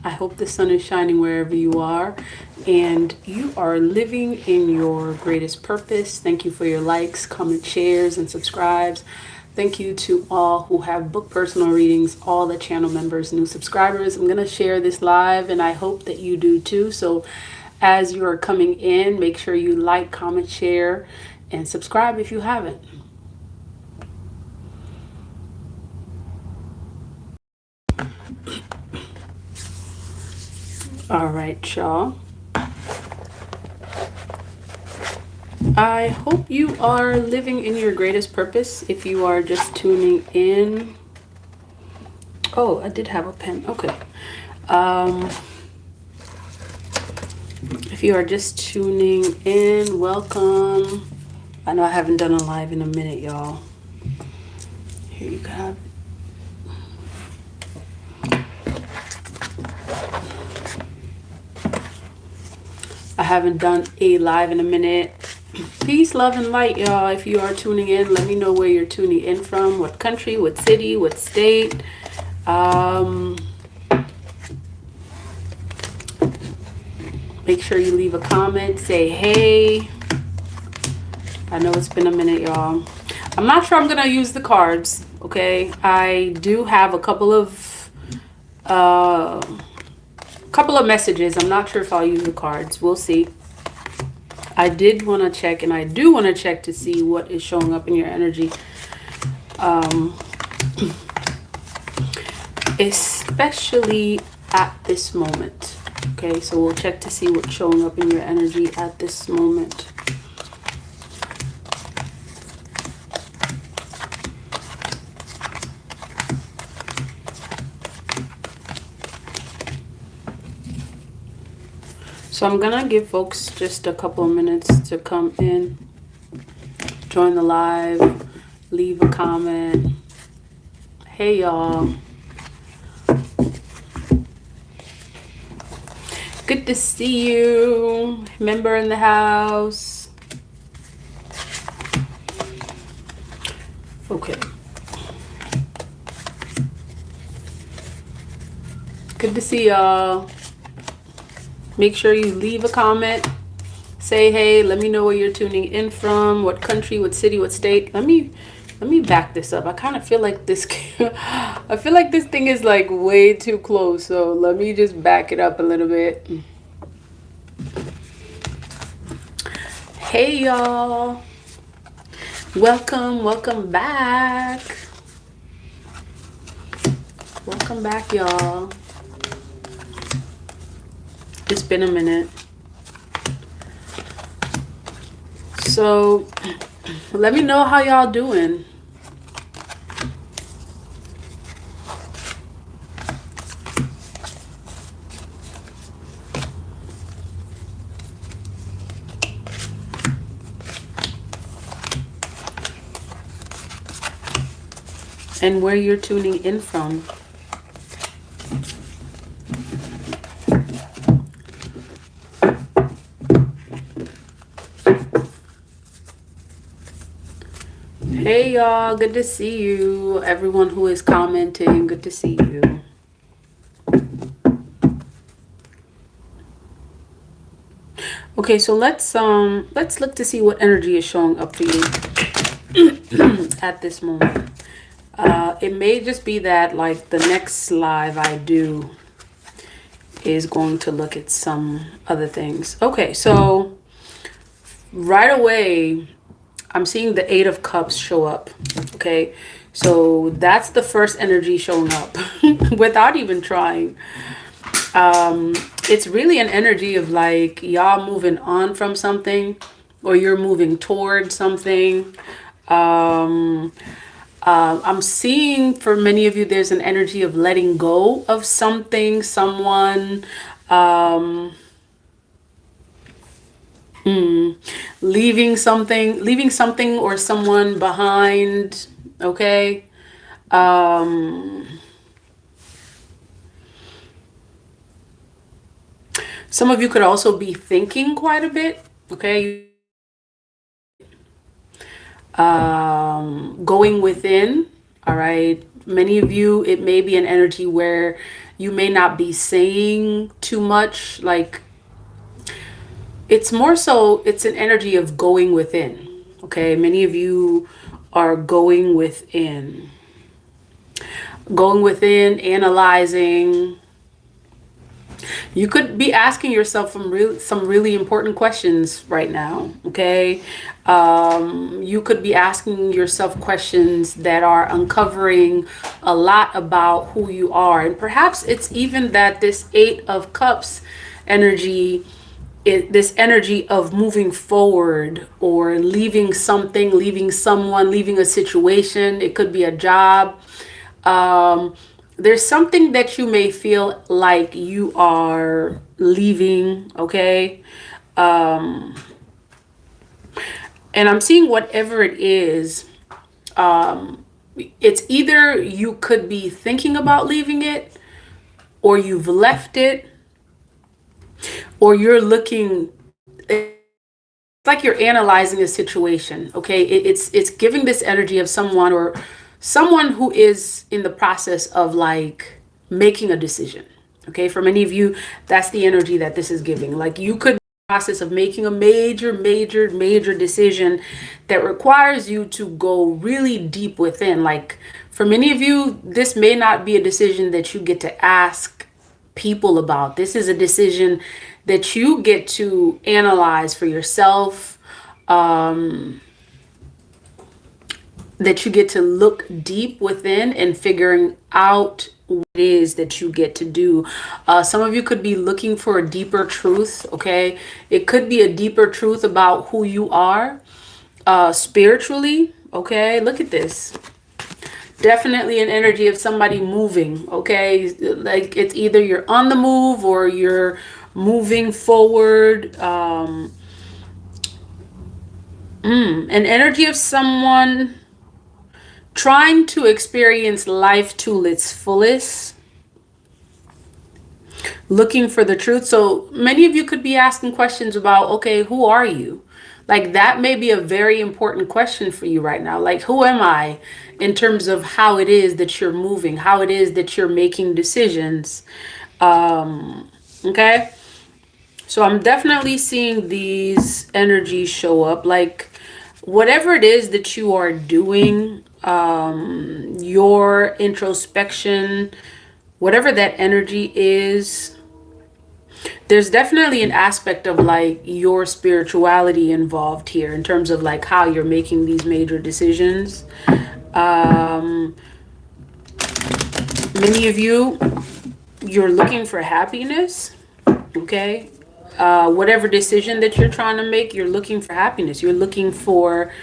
I hope the sun is shining wherever you are and you are living in your greatest purpose. Thank you for your likes, comments, shares, and subscribes. Thank you to all who have booked personal readings, all the channel members, new subscribers. I'm going to share this live and I hope that you do too. So as you are coming in, make sure you like, comment, share, and subscribe if you haven't. All right, y'all. I hope you are living in your greatest purpose. If you are just tuning in. Oh, I did have a pen. Okay. If you are just tuning in, welcome. I know I haven't done a live in a minute, y'all. Here you have it. I haven't done a live in a minute. Peace, love, and light, y'all. If you are tuning in, let me know where you're tuning in from, what country, what city, what state. Make sure you leave a comment, say hey. I know it's been a minute, y'all. I'm not sure I'm gonna use the cards, okay? I do have a couple of messages. I'm not sure if I'll use the cards. We'll see. I did want to check, and I do want to check to see what is showing up in your energy. Especially at this moment. Okay, so we'll check to see what's showing up in your energy at this moment. So I'm gonna give folks just a couple of minutes to come in, join the live, leave a comment. Hey y'all. Good to see you. Member in the house. Okay. Good to see y'all. Make sure you leave a comment. Say hey, let me know where you're tuning in from, what country, what city, what state. Let me back this up. I kind of feel like this I feel like this thing is like way too close. So let me just back it up a little bit. Hey y'all. Welcome back. Welcome back, y'all. It's been a minute. So let me know how y'all doing. And where you're tuning in from. Hey y'all, good to see you. Everyone who is commenting, good to see you. Okay, so let's look to see what energy is showing up for you at this moment. It may just be that like the next live I do is going to look at some other things. Okay, so right away I'm seeing the Eight of Cups show up. Okay, so that's the first energy showing up without even trying. It's really an energy of like y'all moving on from something, or you're moving toward something. I'm seeing for many of you there's an energy of letting go of something, someone, leaving something or someone behind. Okay. Some of you could also be thinking quite a bit. Okay. Going within. All right. Many of you, it may be an energy where you may not be saying too much. Like, it's more so, it's an energy of going within. Okay, many of you are going within, analyzing. You could be asking yourself some really important questions right now. Okay, you could be asking yourself questions that are uncovering a lot about who you are, and perhaps it's even that this Eight of Cups energy, this energy of moving forward or leaving something, leaving someone, leaving a situation. It could be a job. Um, there's something that you may feel like you are leaving, okay? Um, and I'm seeing whatever it is, um, it's either you could be thinking about leaving it, or you've left it, or you're looking, like you're analyzing a situation. Okay, it's giving this energy of someone, or someone who is in the process of like making a decision. Okay, for many of you, that's the energy that this is giving. Like, you could be in the process of making a major decision that requires you to go really deep within. Like, for many of you, this may not be a decision that you get to ask people about. This is a decision that you get to analyze for yourself, um, that you get to look deep within and figuring out what it is that you get to do. Some of you could be looking for a deeper truth, okay? It could be a deeper truth about who you are spiritually, okay? Look at this. Definitely an energy of somebody moving, okay? Like, it's either you're on the move or you're moving forward. An energy of someone trying to experience life to its fullest, looking for the truth. So many of you could be asking questions about, okay, who are you? Like, that may be a very important question for you right now. Like, who am I in terms of how it is that you're moving, how it is that you're making decisions? Okay. So I'm definitely seeing these energies show up. Like, whatever it is that you are doing, your introspection, whatever that energy is, there's definitely an aspect of like your spirituality involved here in terms of like how you're making these major decisions. Um, Many of you, you're looking for happiness, okay? Whatever decision that you're trying to make, you're looking for happiness. You're looking for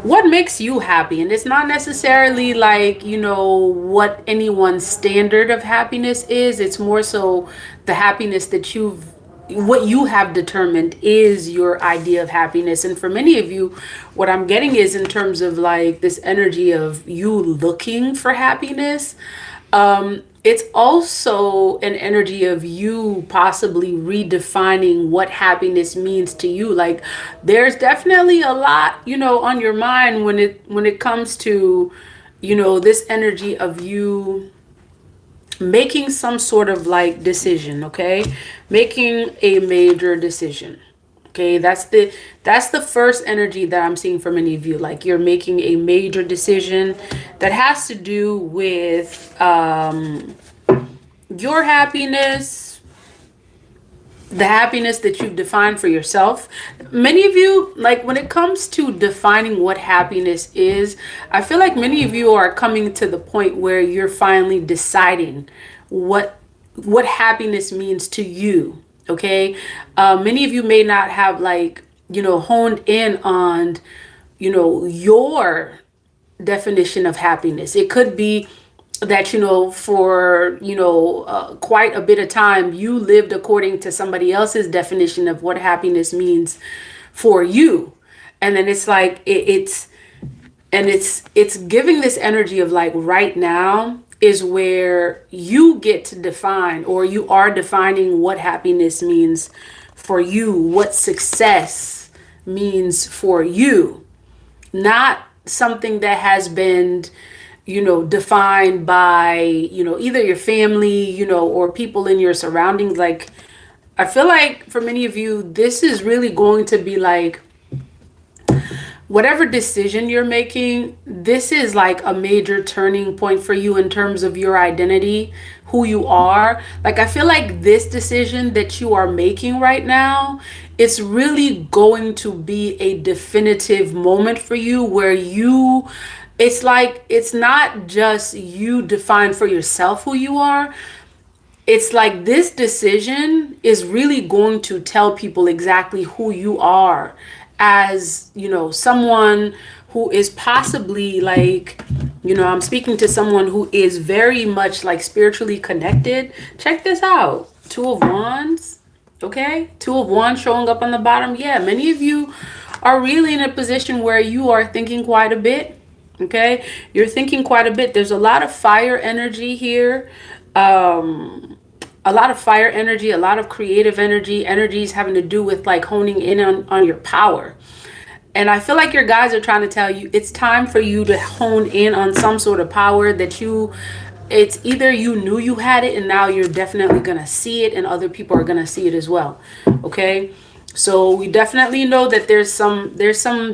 what makes you happy. And it's not necessarily like, what anyone's standard of happiness is. It's more so the happiness that what you have determined is your idea of happiness. And for many of you, what I'm getting is in terms of like this energy of you looking for happiness. It's also an energy of you possibly redefining what happiness means to you. Like, there's definitely a lot, on your mind when it comes to, this energy of you making some sort of like decision, okay? Making a major decision. Okay, that's the first energy that I'm seeing for many of you. Like, you're making a major decision that has to do with your happiness, the happiness that you've defined for yourself. Many of you, like, when it comes to defining what happiness is, I feel like many of you are coming to the point where you're finally deciding what happiness means to you. Okay, many of you may not have like honed in on your definition of happiness. It could be that for quite a bit of time you lived according to somebody else's definition of what happiness means for you, and then it's like it's giving this energy of like right now is where you get to define, or you are defining what happiness means for you, what success means for you, not something that has been defined by, either your family, or people in your surroundings. Like, I feel like for many of you, this is really going to be like, whatever decision you're making, this is like a major turning point for you in terms of your identity, who you are. Like, I feel like this decision that you are making right now, it's really going to be a definitive moment for you where it's like, it's not just you define for yourself who you are. It's like this decision is really going to tell people exactly who you are as, someone who is possibly like, I'm speaking to someone who is very much like spiritually connected. Check this out. Two of Wands. Okay. Two of Wands showing up on the bottom. Yeah. Many of you are really in a position where you are thinking quite a bit. Okay. You're thinking quite a bit. There's a lot of fire energy here. A lot of fire energy, a lot of creative energies having to do with like honing in on your power. And I feel like your guides are trying to tell you it's time for you to hone in on some sort of power that it's either you knew you had it and now you're definitely going to see it and other people are going to see it as well. Okay. So we definitely know that there's some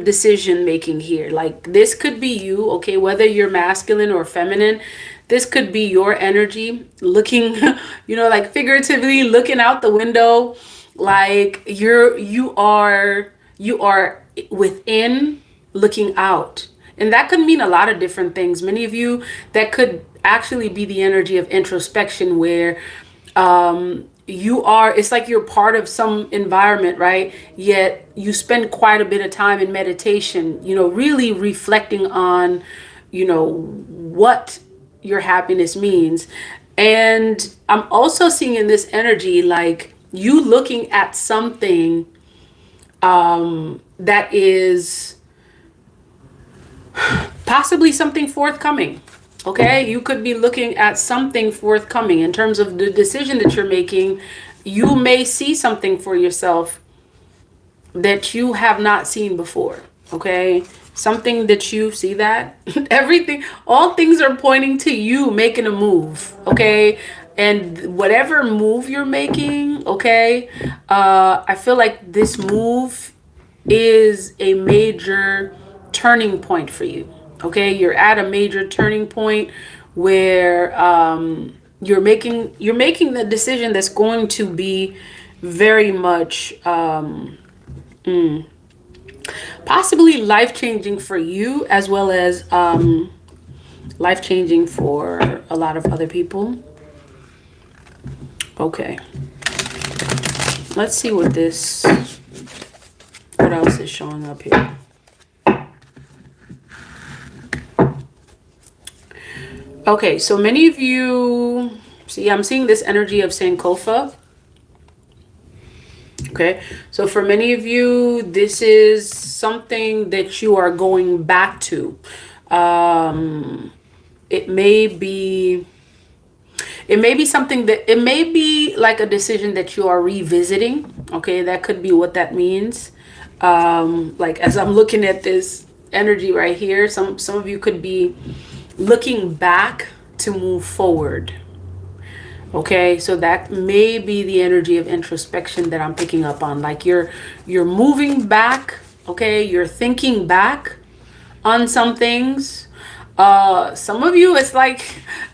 decision making here. Like, this could be you, okay, whether you're masculine or feminine. This could be your energy looking, like figuratively looking out the window, like you are within looking out. And that could mean a lot of different things. Many of you, that could actually be the energy of introspection where it's like you're part of some environment, right? Yet you spend quite a bit of time in meditation, really reflecting on, what your happiness means. And I'm also seeing in this energy, like you looking at something that is possibly something forthcoming. Okay, you could be looking at something forthcoming in terms of the decision that you're making. You may see something for yourself that you have not seen before. Okay, something that you see that all things are pointing to you making a move. Okay, and whatever move you're making, okay, I feel like this move is a major turning point for you. Okay, you're at a major turning point where you're making the decision that's going to be very much possibly life-changing for you, as well as life-changing for a lot of other people. Okay, let's see what else is showing up here. Okay, so many of you see, I'm seeing this energy of Sankofa. Okay, so for many of you, this is something that you are going back to. It may be something that, it may be like a decision that you are revisiting. Okay, that could be what that means. Like, as I'm looking at this energy right here, some of you could be looking back to move forward. Okay, so that may be the energy of introspection that I'm picking up on. Like, you're moving back. Okay, you're thinking back on some things. Some of you, it's like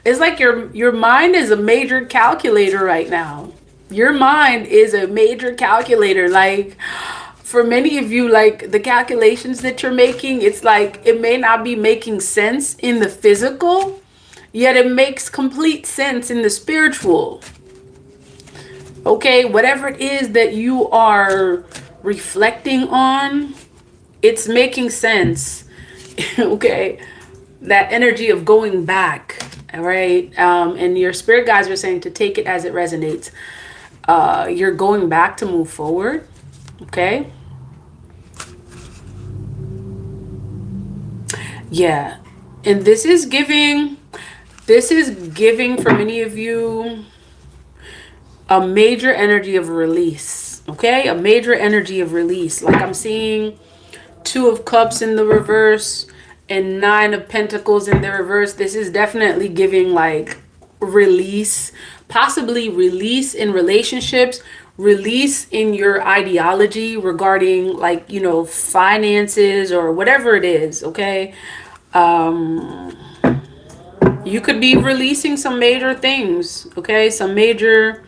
your mind is a major calculator right now. Your mind is a major calculator. Like, for many of you, like the calculations that you're making, it's like it may not be making sense in the physical, yet it makes complete sense in the spiritual. Okay, whatever it is that you are reflecting on, it's making sense. Okay, that energy of going back. All right, and your spirit guides are saying to take it as it resonates. You're going back to move forward. Okay. Yeah, and this is giving for many of you a major energy of release. Okay, a major energy of release. Like, I'm seeing Two of Cups in the reverse, and Nine of Pentacles in the reverse. This is definitely giving like release, possibly release in relationships, release in your ideology regarding like, you know, finances or whatever it is. Okay. You could be releasing some major things. Okay. Some major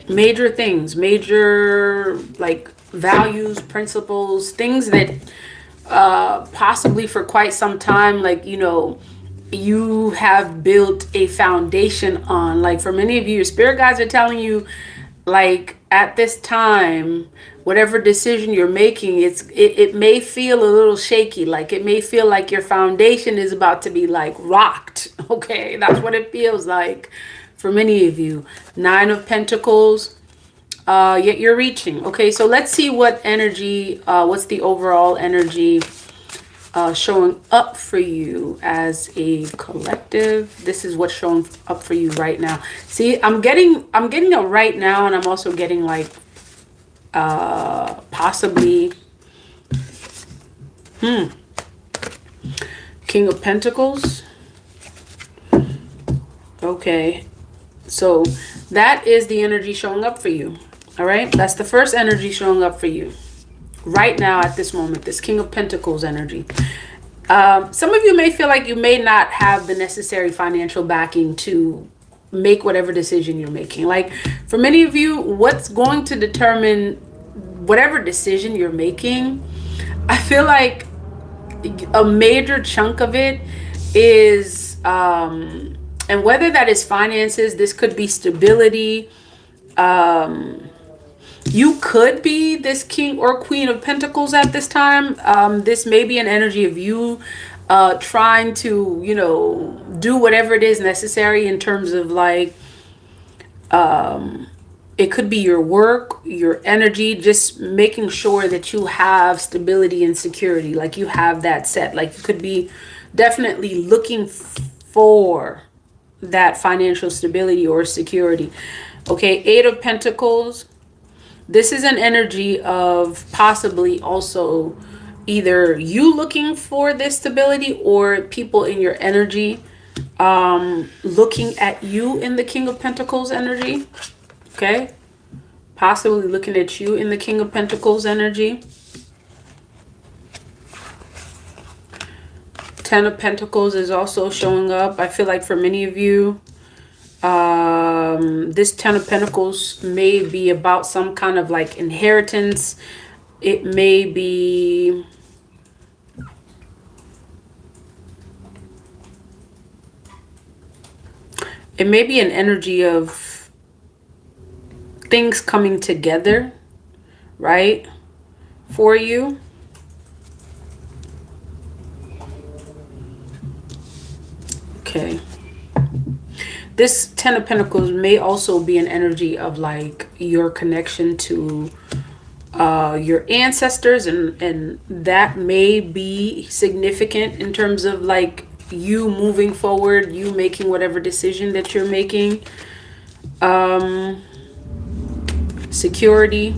things, major like values, principles, things that possibly for quite some time, like, you know, you have built a foundation on. Like for many of you, your spirit guides are telling you, like at this time, whatever decision you're making, it may feel a little shaky. Like it may feel like your foundation is about to be like rocked. Okay, that's what it feels like for many of you. Nine of Pentacles. Yet you're reaching. Okay, so let's see what energy, what's the overall energy showing up for you as a collective. This is what's showing up for you right now. See, I'm getting a right now, and I'm also getting like possibly King of Pentacles. Okay, so that is the energy showing up for you. All right, that's the first energy showing up for you right now at this moment, this King of Pentacles energy. Some of you may feel like you may not have the necessary financial backing to make whatever decision you're making. Like for many of you, what's going to determine whatever decision you're making, I feel like a major chunk of it is, and whether that is finances, this could be stability. You could be this King or Queen of Pentacles at this time. This may be an energy of you trying to, you know, do whatever it is necessary in terms of like, it could be your work, your energy, just making sure that you have stability and security. Like you have that set. Like you could be definitely looking for that financial stability or security. Okay, Eight of Pentacles. This is an energy of possibly also either you looking for this stability or people in your energy looking at you in the King of Pentacles energy. Okay, possibly looking at you in the King of Pentacles energy. Ten of Pentacles is also showing up. I feel like for many of you, this Ten of Pentacles may be about some kind of like inheritance. It may be an energy of things coming together, right, for you. Okay. This Ten of Pentacles may also be an energy of like your connection to your ancestors, and that may be significant in terms of like you moving forward, you making whatever decision that you're making. Security,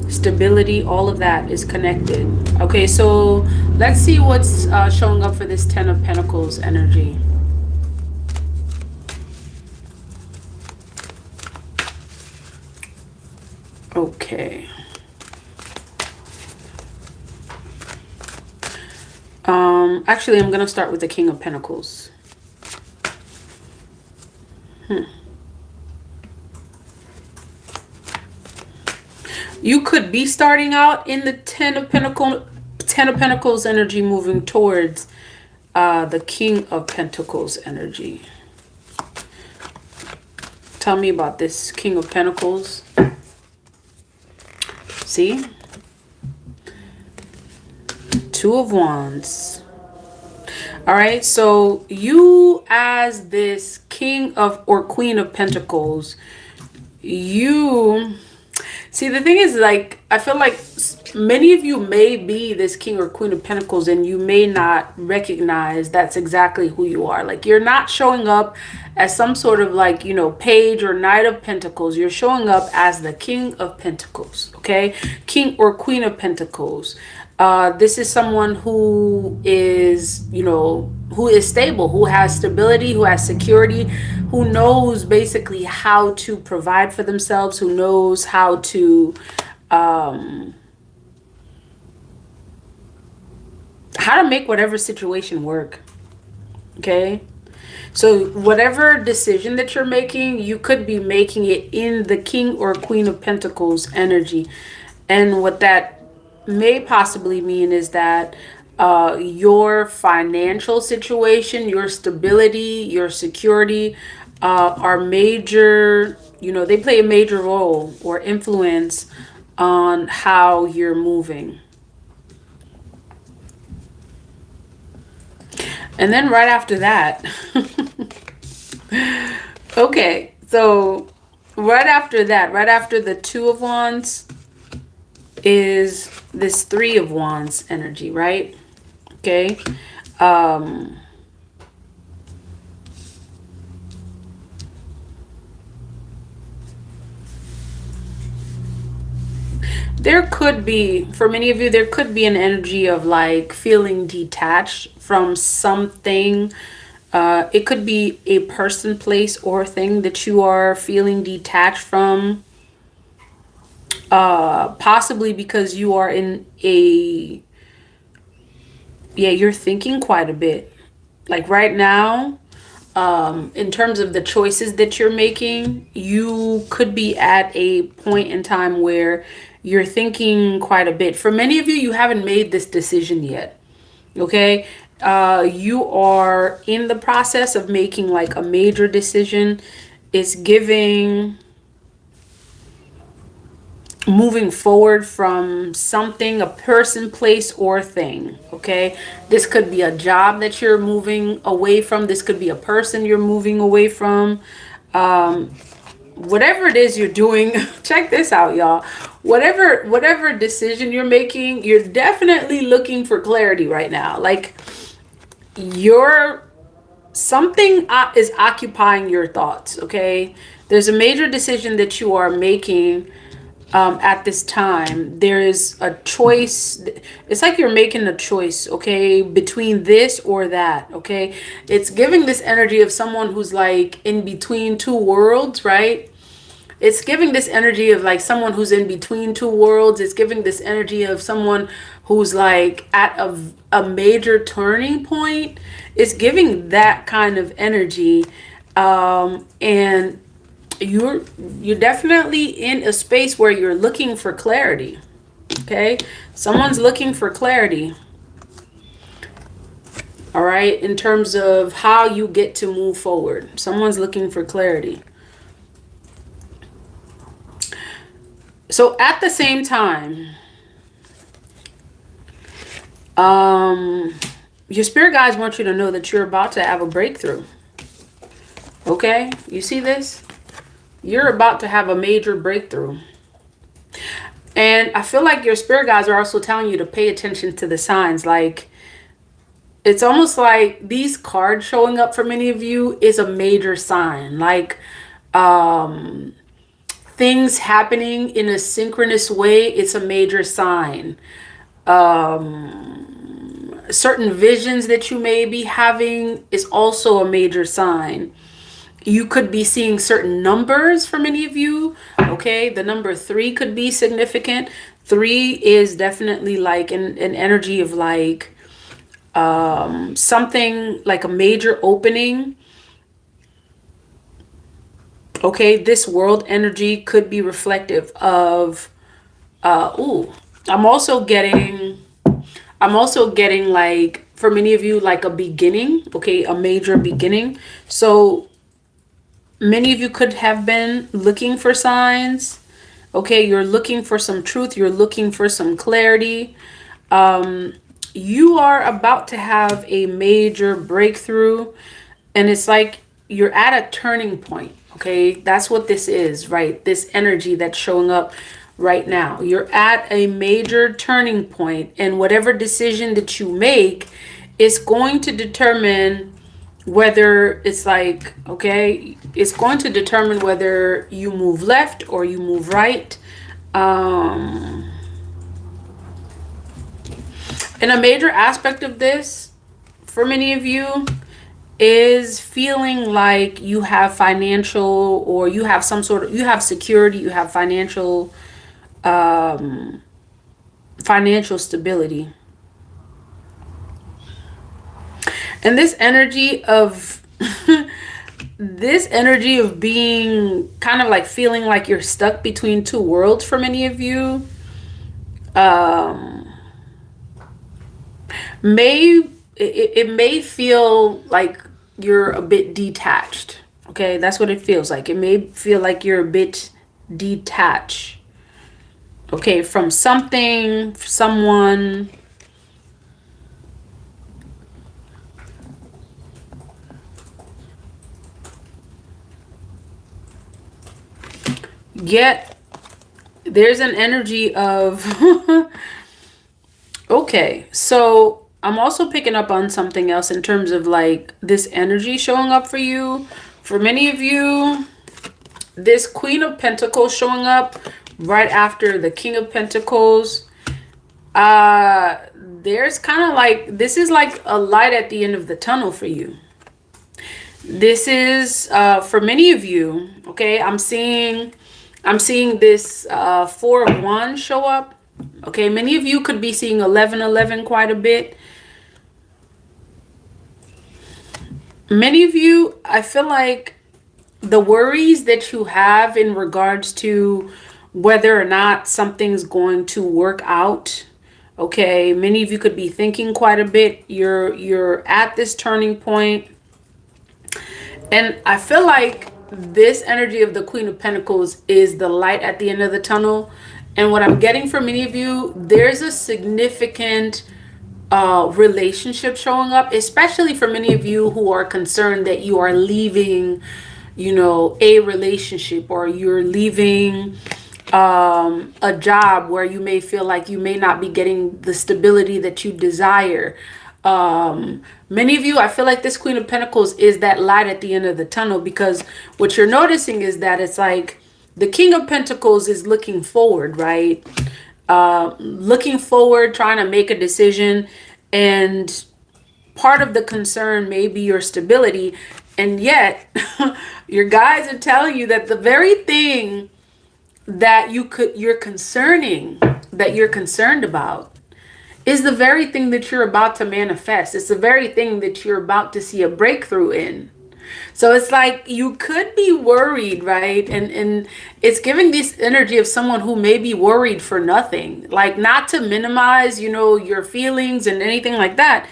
stability, all of that is connected. Okay, so let's see what's showing up for this Ten of Pentacles energy. Okay. Actually, I'm going to start with the King of Pentacles. You could be starting out in the Ten of Pentacles energy, moving towards the King of Pentacles energy. Tell me about this King of Pentacles. See? Two of Wands. All right, so you as this King of or Queen of Pentacles, you See, the thing is, like, I feel like many of you may be this King or Queen of Pentacles, and you may not recognize that's exactly who you are. Like, you're not showing up as some sort of, like, you know, Page or Knight of Pentacles. You're showing up as the King of Pentacles, okay? King or Queen of Pentacles. This is someone who is, you know, who is stable, who has stability, who has security, who knows basically how to provide for themselves, who knows um, how to make whatever situation work. Okay. So whatever decision that you're making, you could be making it in the King or Queen of Pentacles energy. And what that may possibly mean is that your financial situation, your stability, your security are major, you know, they play a major role or influence on how you're moving. And then right after that, okay, so right after that, right after the Two of Wands is this Three of Wands energy, right? Okay. There could be, for many of you, there could be an energy of like feeling detached from something. It could be a person, place, or thing that you are feeling detached from. Possibly because you are in a, yeah, you're thinking quite a bit. Like right now, in terms of the choices that you're making, you could be at a point in time where you're thinking quite a bit. For many of you, you haven't made this decision yet. Okay. You are in the process of making like a major decision. It's giving moving forward from something, a person, place, or thing. Okay. This could be a job that you're moving away from. This could be a person you're moving away from. Whatever it is you're doing, check this out, y'all. Whatever decision you're making, you're definitely looking for clarity right now. Like you're something is occupying your thoughts. Okay. There's a major decision that you are making at this time. There is a choice. It's like you're making a choice, okay, between this or that, okay? It's giving this energy of someone who's like in between two worlds, right? It's giving this energy of like someone who's in between two worlds. It's giving this energy of someone who's like at a major turning point. It's giving that kind of energy. And you're definitely in a space where you're looking for clarity. Okay, someone's looking for clarity. All right, in terms of how you get to move forward, someone's looking for clarity. So at the same time, your spirit guides want you to know that you're about to have a breakthrough. Okay, you see this? You're about to have a major breakthrough. And I feel like your spirit guides are also telling you to pay attention to the signs. Like, it's almost like these cards showing up for many of you is a major sign. Like, things happening in a synchronous way, it's a major sign. Certain visions that you may be having is also a major sign. You could be seeing certain numbers for many of you. Okay, the number 3 could be significant. 3 is definitely like an energy of like something like a major opening. Okay, this world energy could be reflective of I'm also getting like for many of you like a beginning, okay, a major beginning. So many of you could have been looking for signs. Okay, you're looking for some truth. You're looking for some clarity. You are about to have a major breakthrough. And it's like you're at a turning point. Okay, that's what this is, right? This energy that's showing up right now. You're at a major turning point, and whatever decision that you make is going to determine whether it's like, okay, it's going to determine whether you move left or you move right. And a major aspect of this for many of you is feeling like you have financial, or you have some sort of, you have security, you have financial stability. And this energy of this energy of being kind of like feeling like you're stuck between two worlds for many of you it may feel like you're a bit detached. Okay, that's what it feels like. It may feel like you're a bit detached, okay, from something, someone. Yet there's an energy of okay, so I'm also picking up on something else in terms of like this energy showing up for you. For many of you, this Queen of Pentacles showing up right after the King of Pentacles. There's kind of like, this is like a light at the end of the tunnel for you. This is for many of you, okay? I'm seeing this 4 of Wands show up. Okay, many of you could be seeing 1111 quite a bit. Many of you, I feel like the worries that you have in regards to whether or not something's going to work out. Okay, many of you could be thinking quite a bit. You're at this turning point. And I feel like this energy of the Queen of Pentacles is the light at the end of the tunnel. And what I'm getting from many of you, there's a significant relationship showing up, especially for many of you who are concerned that you are leaving, you know, a relationship, or you're leaving a job where you may feel like you may not be getting the stability that you desire. Many of you, I feel like this Queen of Pentacles is that light at the end of the tunnel, because what you're noticing is that it's like the King of Pentacles is looking forward, right? Looking forward, trying to make a decision, and part of the concern may be your stability. And yet your guides are telling you that the very thing that you're concerned about is the very thing that you're about to manifest. It's the very thing that you're about to see a breakthrough in. So it's like you could be worried, right? And it's giving this energy of someone who may be worried for nothing. Like, not to minimize, you know, your feelings and anything like that.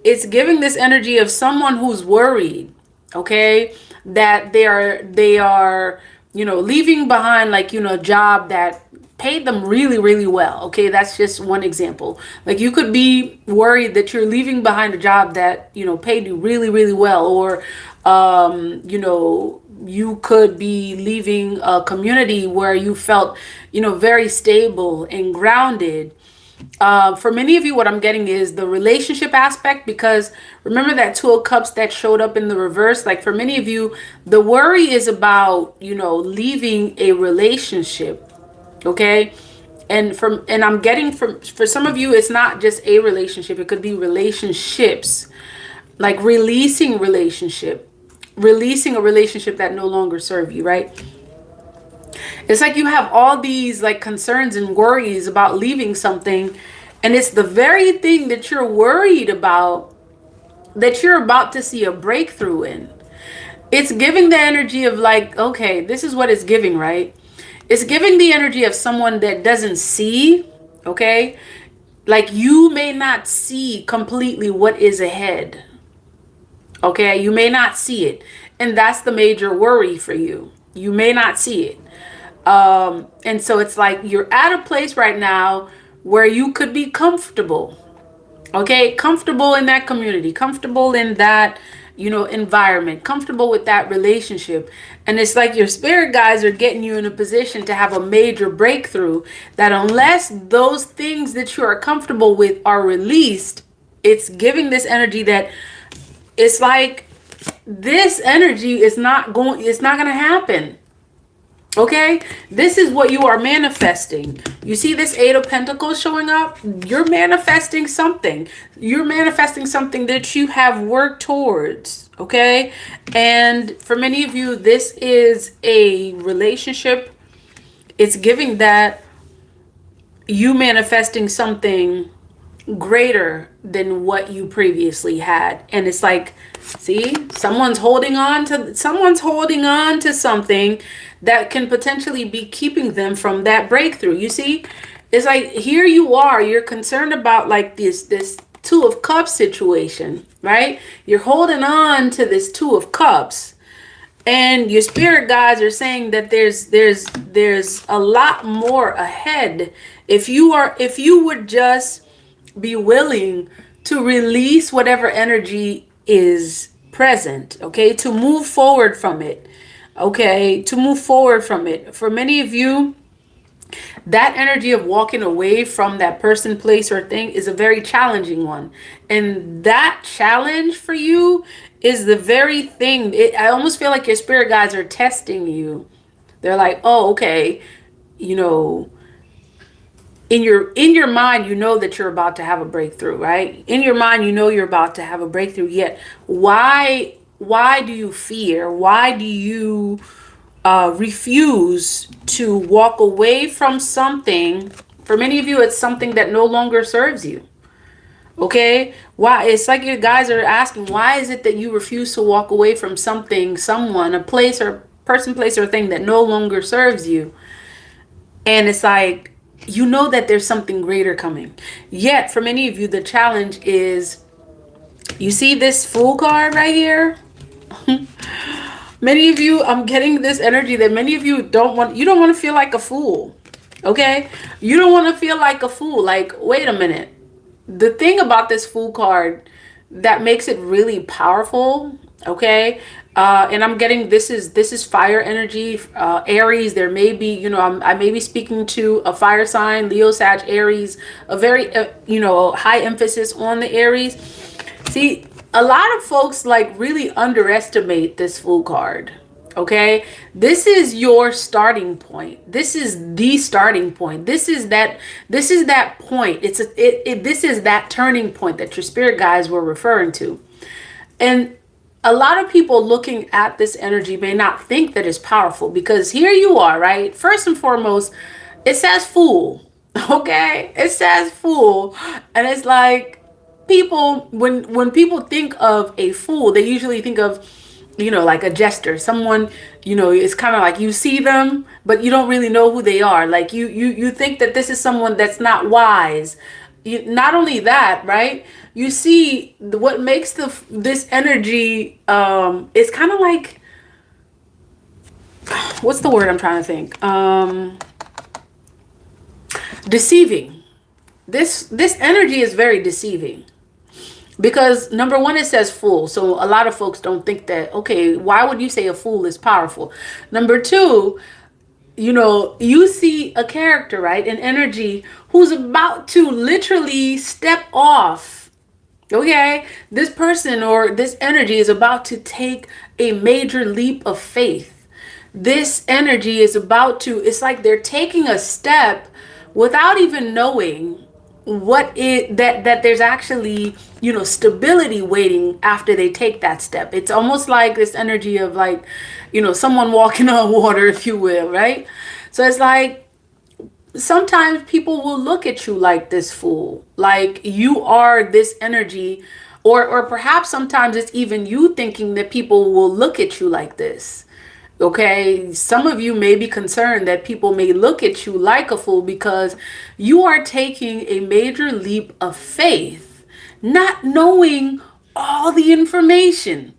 It's giving this energy of someone who's worried, okay? That they are, you know, leaving behind, like, you know, a job that paid them really, really well. Okay, that's just one example. Like, you could be worried that you're leaving behind a job that, you know, paid you really, really well. Or, you know, you could be leaving a community where you felt, you know, very stable and grounded. For many of you, what I'm getting is the relationship aspect, because remember that 2 of Cups that showed up in the reverse. Like, for many of you, the worry is about, you know, leaving a relationship. Okay, and I'm getting for some of you, it's not just a relationship, it could be relationships, like releasing a relationship that no longer serve you, right? It's like you have all these like concerns and worries about leaving something, and it's the very thing that you're worried about that you're about to see a breakthrough in. It's giving the energy of like, okay, this is what it's giving, right? It's giving the energy of someone that doesn't see, okay? Like, you may not see completely what is ahead, okay? You may not see it. And that's the major worry for you. You may not see it. And so it's like you're at a place right now where you could be comfortable, okay? Comfortable in that community, comfortable in that environment, comfortable with that relationship. And it's like your spirit guides are getting you in a position to have a major breakthrough, that unless those things that you are comfortable with are released, it's giving this energy that it's like this energy is not going, it's not going to happen. Okay, this is what you are manifesting. You see this Eight of Pentacles showing up? You're manifesting something. You're manifesting something that you have worked towards. Okay, and for many of you, this is a relationship. It's giving that you manifesting something greater than what you previously had. And it's like, see, someone's holding on to something that can potentially be keeping them from that breakthrough. You see, it's like, here you are, you're concerned about like this Two of Cups situation, right? You're holding on to this Two of Cups, and your spirit guides are saying that there's a lot more ahead if you would just be willing to release whatever energy is present, okay? To move forward from it, okay? To move forward from it. For many of you, that energy of walking away from that person, place, or thing is a very challenging one. And that challenge for you is the very thing. I almost feel like your spirit guides are testing you. They're like, oh, okay, you know, in your mind, you know that you're about to have a breakthrough, right? In your mind, you know you're about to have a breakthrough. Yet, why do you fear? Why do you refuse to walk away from something? For many of you, it's something that no longer serves you. Okay? Why? It's like your guys are asking, why is it that you refuse to walk away from something, someone, a place or person, place, or thing that no longer serves you? And it's like, you know that there's something greater coming. Yet, for many of you, the challenge is, you see this Fool card right here? Many of you, I'm getting this energy that many of you don't want to feel like a fool. Okay? You don't want to feel like a fool. Like, wait a minute. The thing about this Fool card that makes it really powerful, okay? And I'm getting, this is fire energy, Aries. There may be, I may be speaking to a fire sign, Leo, Sag, Aries, a very, high emphasis on the Aries. See, a lot of folks like really underestimate this Fool card. Okay, this is your starting point. This is the starting point. This is that point. This is that turning point that your spirit guides were referring to. And a lot of people looking at this energy may not think that it's powerful, because here you are, right? First and foremost, it says Fool. Okay, it says Fool, and it's like, people, when people think of a fool, they usually think of, like a jester, someone, it's kind of like you see them, but you don't really know who they are. Like you think that this is someone that's not wise. Not only that, right? You see what makes this energy, it's kind of like, what's the word I'm trying to think? Deceiving. This energy is very deceiving. Because number one, it says fool. So a lot of folks don't think that, okay, why would you say a fool is powerful? Number two, you see a character, right? An energy who's about to literally step off. Okay. This person or this energy is about to take a major leap of faith. This energy is about to, it's like they're taking a step without even knowing that there's actually, stability waiting after they take that step. It's almost like this energy of like, someone walking on water, if you will, right? So it's like, sometimes people will look at you like this fool, like you are this energy, or perhaps sometimes it's even you thinking that people will look at you like this. Okay, some of you may be concerned that people may look at you like a fool because you are taking a major leap of faith, not knowing all the information,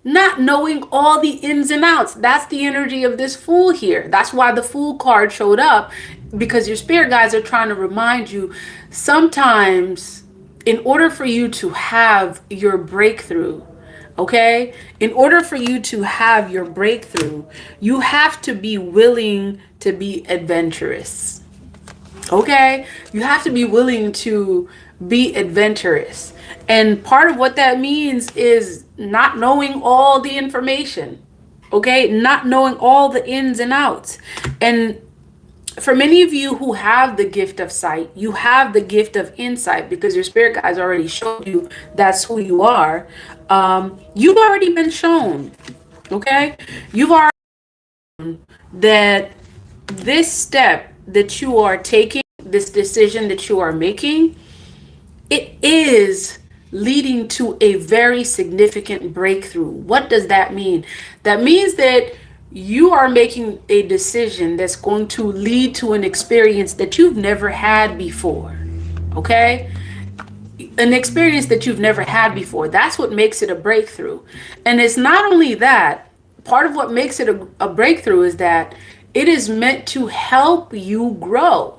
not knowing all the ins and outs. That's the energy of this Fool here. That's why the Fool card showed up, because your spirit guides are trying to remind you, sometimes in order for you to have your breakthrough, Okay? In order for you to have your breakthrough, you have to be willing to be adventurous. Okay? You have to be willing to be adventurous. And part of what that means is not knowing all the information. Okay? Not knowing all the ins and outs. And for many of you who have the gift of sight, you have the gift of insight because your spirit guides already showed you that's who you are. You've already been shown, okay? You've already that this step that you are taking, this decision that you are making, it is leading to a very significant breakthrough. What does that mean? That means that you are making a decision that's going to lead to an experience that you've never had before. Okay? An experience that you've never had before. That's what makes it a breakthrough. And it's not only that, part of what makes it a breakthrough is that it is meant to help you grow.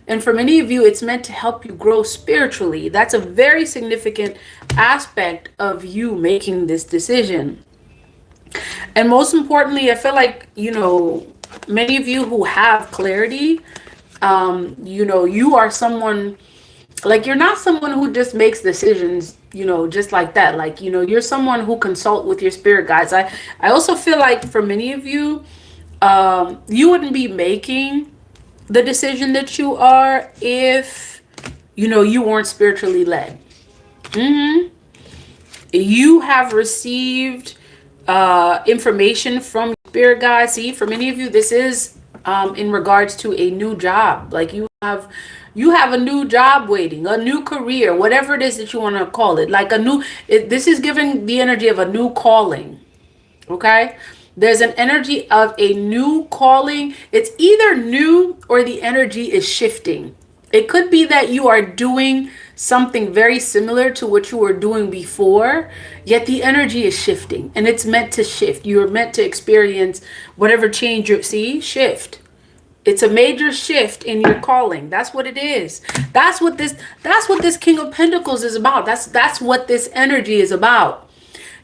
And for many of you, it's meant to help you grow spiritually. That's a very significant aspect of you making this decision. And most importantly, I feel like, many of you who have clarity, you are someone, like, you're not someone who just makes decisions, just like that. Like, you're someone who consult with your spirit guides. I also feel like for many of you, you wouldn't be making the decision that you are if, you weren't spiritually led. You have received information from spirit guides. See, for many of you, this is in regards to a new job. Like you have a new job waiting, a new career, whatever it is that you want to call it. Like this is giving the energy of a new calling. Okay? There's an energy of a new calling. It's either new or the energy is shifting. It could be that you are doing something very similar to what you were doing before, yet the energy is shifting and it's meant to shift. You're meant to experience whatever change you see, shift. It's a major shift in your calling. That's what it is. That's what this King of Pentacles is about. That's what this energy is about.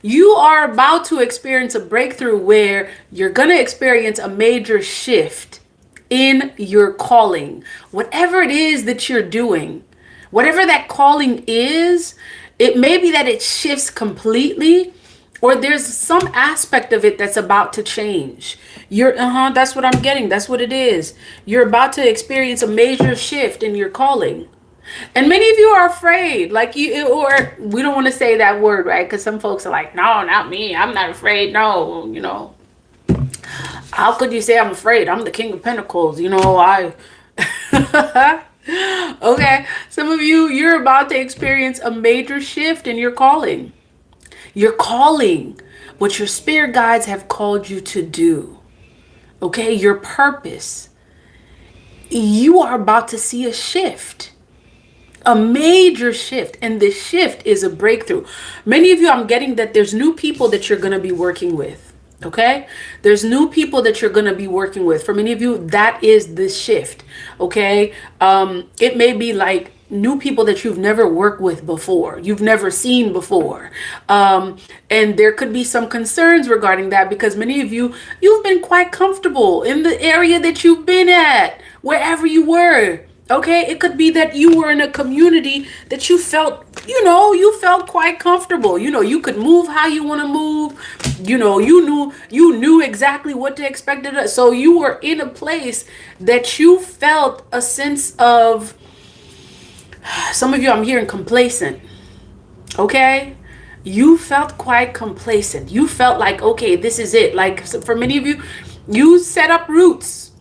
You are about to experience a breakthrough where you're going to experience a major shift in your calling. Whatever it is that you're doing, whatever that calling is, it may be that it shifts completely, or there's some aspect of it that's about to change. That's what I'm getting. That's what it is. You're about to experience a major shift in your calling. And many of you are afraid, like or we don't want to say that word, right? Because some folks are like, no, not me. I'm not afraid. No, how could you say I'm afraid? I'm the King of Pentacles. Okay. Some of you, you're about to experience a major shift in your calling. Your calling, what your spirit guides have called you to do. Okay. Your purpose. You are about to see a shift. A major shift, and this shift is a breakthrough. Many of you, I'm getting that there's new people that you're going to be working with. Okay, there's new people that you're going to be working with. For many of you, that is this shift. Okay, it may be like new people that you've never worked with before, you've never seen before, and there could be some concerns regarding that because many of you, you've been quite comfortable in the area that you've been at, wherever you were. Okay, it could be that you were in a community that you felt, you felt quite comfortable. You could move how you want to move. You knew exactly what to expect. So you were in a place that you felt a sense of, some of you, I'm hearing complacent. Okay, you felt quite complacent. You felt like, okay, this is it. Like for many of you, you set up roots.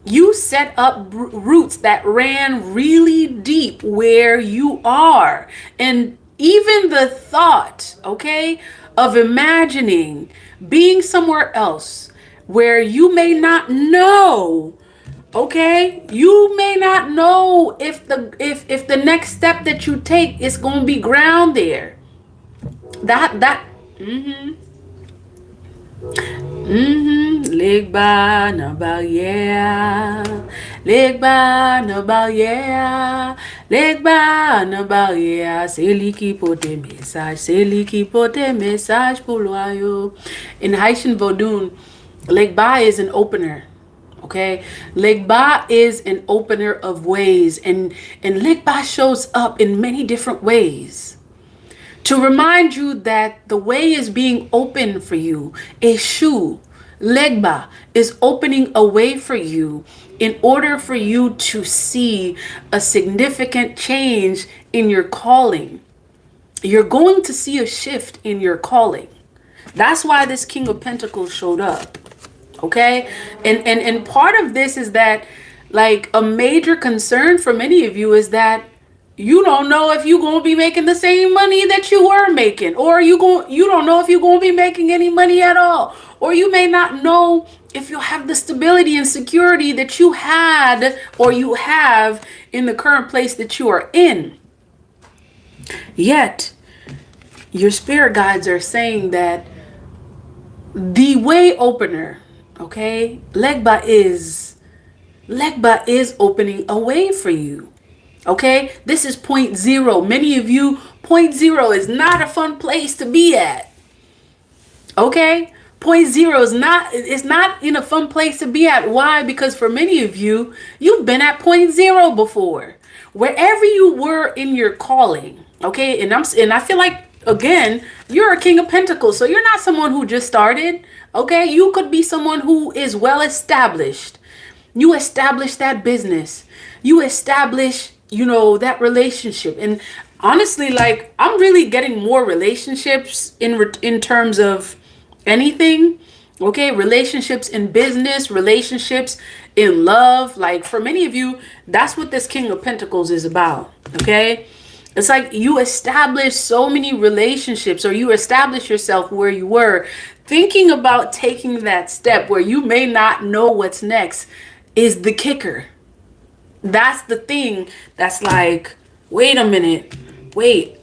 You set up roots that ran really deep where you are. And even the thought, okay, of imagining being somewhere else where you may not know, okay, you may not know if the next step that you take is going to be ground there. Ligba no ba yeah. Ligba no ba yeah. Ligba no ba yeah. C'est lui qui porte message. C'est lui qui porte message pour loyo. In Haitian Vodun, Ligba is an opener. Okay, Legba is an opener of ways, and Legba shows up in many different ways to remind you that the way is being opened for you. Eshu, Legba is opening a way for you in order for you to see a significant change in your calling. You're going to see a shift in your calling. That's why this King of Pentacles showed up. Okay, and part of this is that, like, a major concern for many of you is that you don't know if you're going to be making the same money that you were making, or you don't know if you're going to be making any money at all, or you may not know if you'll have the stability and security that you had or you have in the current place that you are in. Yet your spirit guides are saying that the way opener, okay, Legba is opening a way for you. Okay, this is point zero. Many of you, point zero is not a fun place to be at. Okay, point zero is not, it's not in a fun place to be at. Why? Because for many of you, you've been at point zero before. Wherever you were in your calling, okay, and I feel like, again, you're a King of Pentacles, so you're not someone who just started. Okay, you could be someone who is well established. You establish that business. You establish, that relationship. And honestly, like, I'm really getting more relationships in terms of anything. Okay, relationships in business, relationships in love. Like, for many of you, that's what this King of Pentacles is about. Okay, it's like you establish so many relationships, or you establish yourself where you were. Thinking about taking that step where you may not know what's next is the kicker. That's the thing that's like, wait a minute, wait.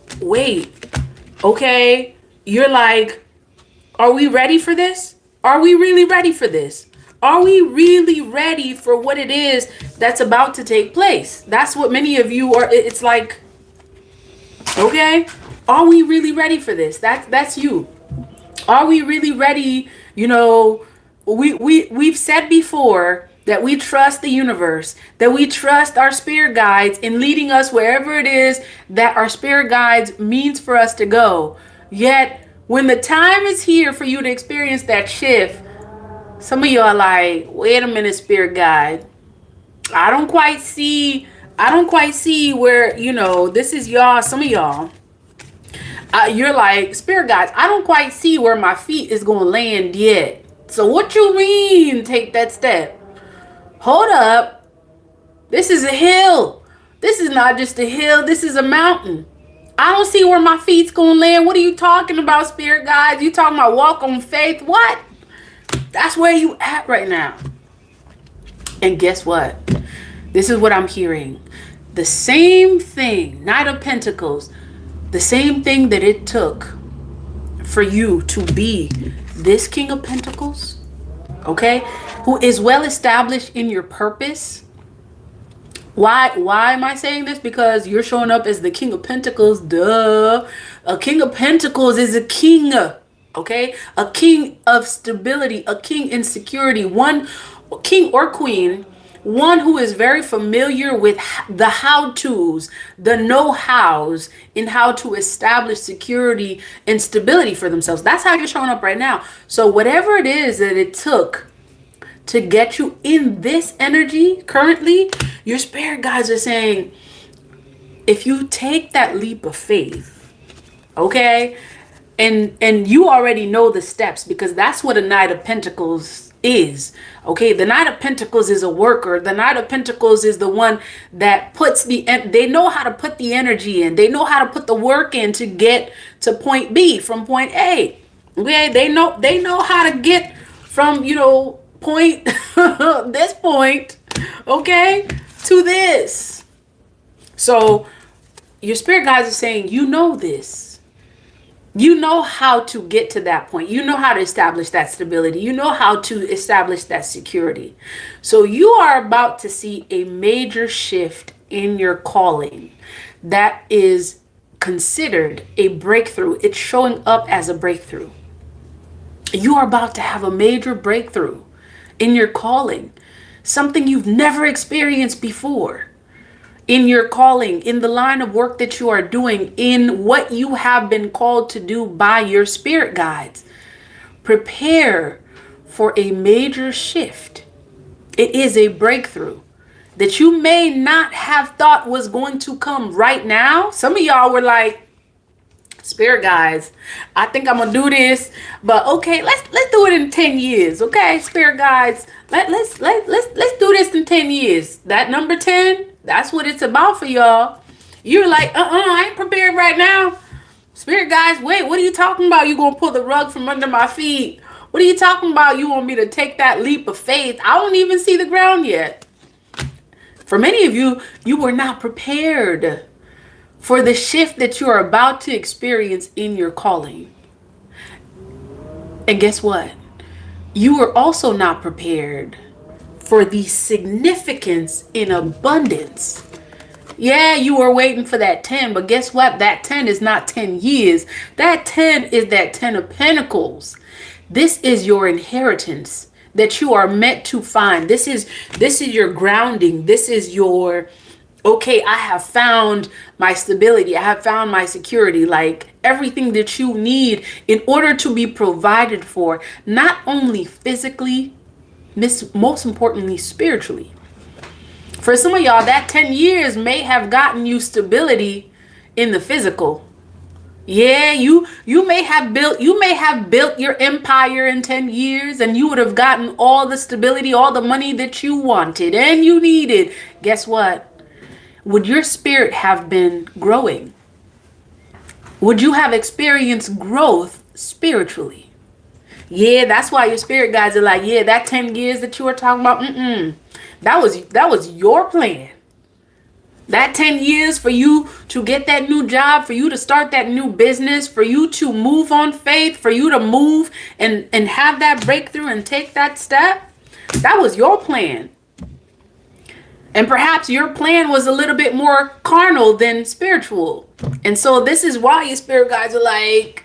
Okay, you're like, are we ready for this? Are we really ready for this? Are we really ready for what it is that's about to take place? That's what many of you are. It's like, okay, are we really ready for this? That's you. Are we really ready? We've said before that we trust the universe, that we trust our spirit guides in leading us wherever it is that our spirit guides means for us to go. Yet, when the time is here for you to experience that shift, some of you are like, wait a minute, spirit guide. I don't quite see where, this is y'all, some of y'all. You're like, spirit guides, I don't quite see where my feet is going to land yet. So what you mean take that step? Hold up. This is a hill. This is not just a hill. This is a mountain. I don't see where my feet's going to land. What are you talking about, spirit guides? You talking about walk on faith? What? That's where you at right now. And guess what? This is what I'm hearing. The same thing, Knight of Pentacles, the same thing that it took for you to be this King of Pentacles, okay, who is well established in your purpose. Why am I saying this? Because you're showing up as the King of Pentacles. Duh. A King of Pentacles is a king, okay? A king of stability, a king in security, one king or queen, one who is very familiar with the how-tos, the know-hows in how to establish security and stability for themselves. That's how you're showing up right now. So whatever it is that it took to get you in this energy currently, your spirit guides are saying, if you take that leap of faith, okay, and you already know the steps, because that's what a Knight of Pentacles is. Okay, the Knight of Pentacles is a worker. The Knight of Pentacles is the one that puts they know how to put the energy in. They know how to put the work in to get to point B from point A. Okay, they know how to get from, point this point, okay, to this. So your spirit guides are saying, you know this. You know how to get to that point. You know how to establish that stability. You know how to establish that security. So you are about to see a major shift in your calling that is considered a breakthrough. It's showing up as a breakthrough. You are about to have a major breakthrough in your calling, something you've never experienced before. In your calling, in the line of work that you are doing, in what you have been called to do by your spirit guides. Prepare for a major shift. It is a breakthrough that you may not have thought was going to come right now. Some of y'all were like, spirit guides, I think I'm gonna do this, but okay, let's do it in 10 years. Okay, spirit guides, let's do this in 10 years. That number 10, that's what it's about for y'all. You're like, I ain't prepared right now. Spirit guides, wait, what are you talking about? You gonna pull the rug from under my feet? What are you talking about? You want me to take that leap of faith? I don't even see the ground yet. For many of you, you were not prepared for the shift that you are about to experience in your calling. And guess what? You were also not prepared for the significance in abundance. Yeah, you were waiting for that 10, but guess what? That 10 is not 10 years. That 10 is that 10 of Pentacles. This is your inheritance that you are meant to find. This is your grounding. This is your, okay, I have found my stability. I have found my security. Like everything that you need in order to be provided for, not only physically, most importantly, spiritually. For some of y'all, that 10 years may have gotten you stability in the physical. Yeah, you may have built your empire in 10 years and you would have gotten all the stability, all the money that you wanted and you needed. Guess what? Would your spirit have been growing? Would you have experienced growth spiritually? Yeah, that's why your spirit guides are like, yeah, that 10 years that you were talking about, that was your plan. That 10 years for you to get that new job, for you to start that new business, for you to move on faith, for you to move and have that breakthrough and take that step, that was your plan. And perhaps your plan was a little bit more carnal than spiritual. And so this is why your spirit guides are like,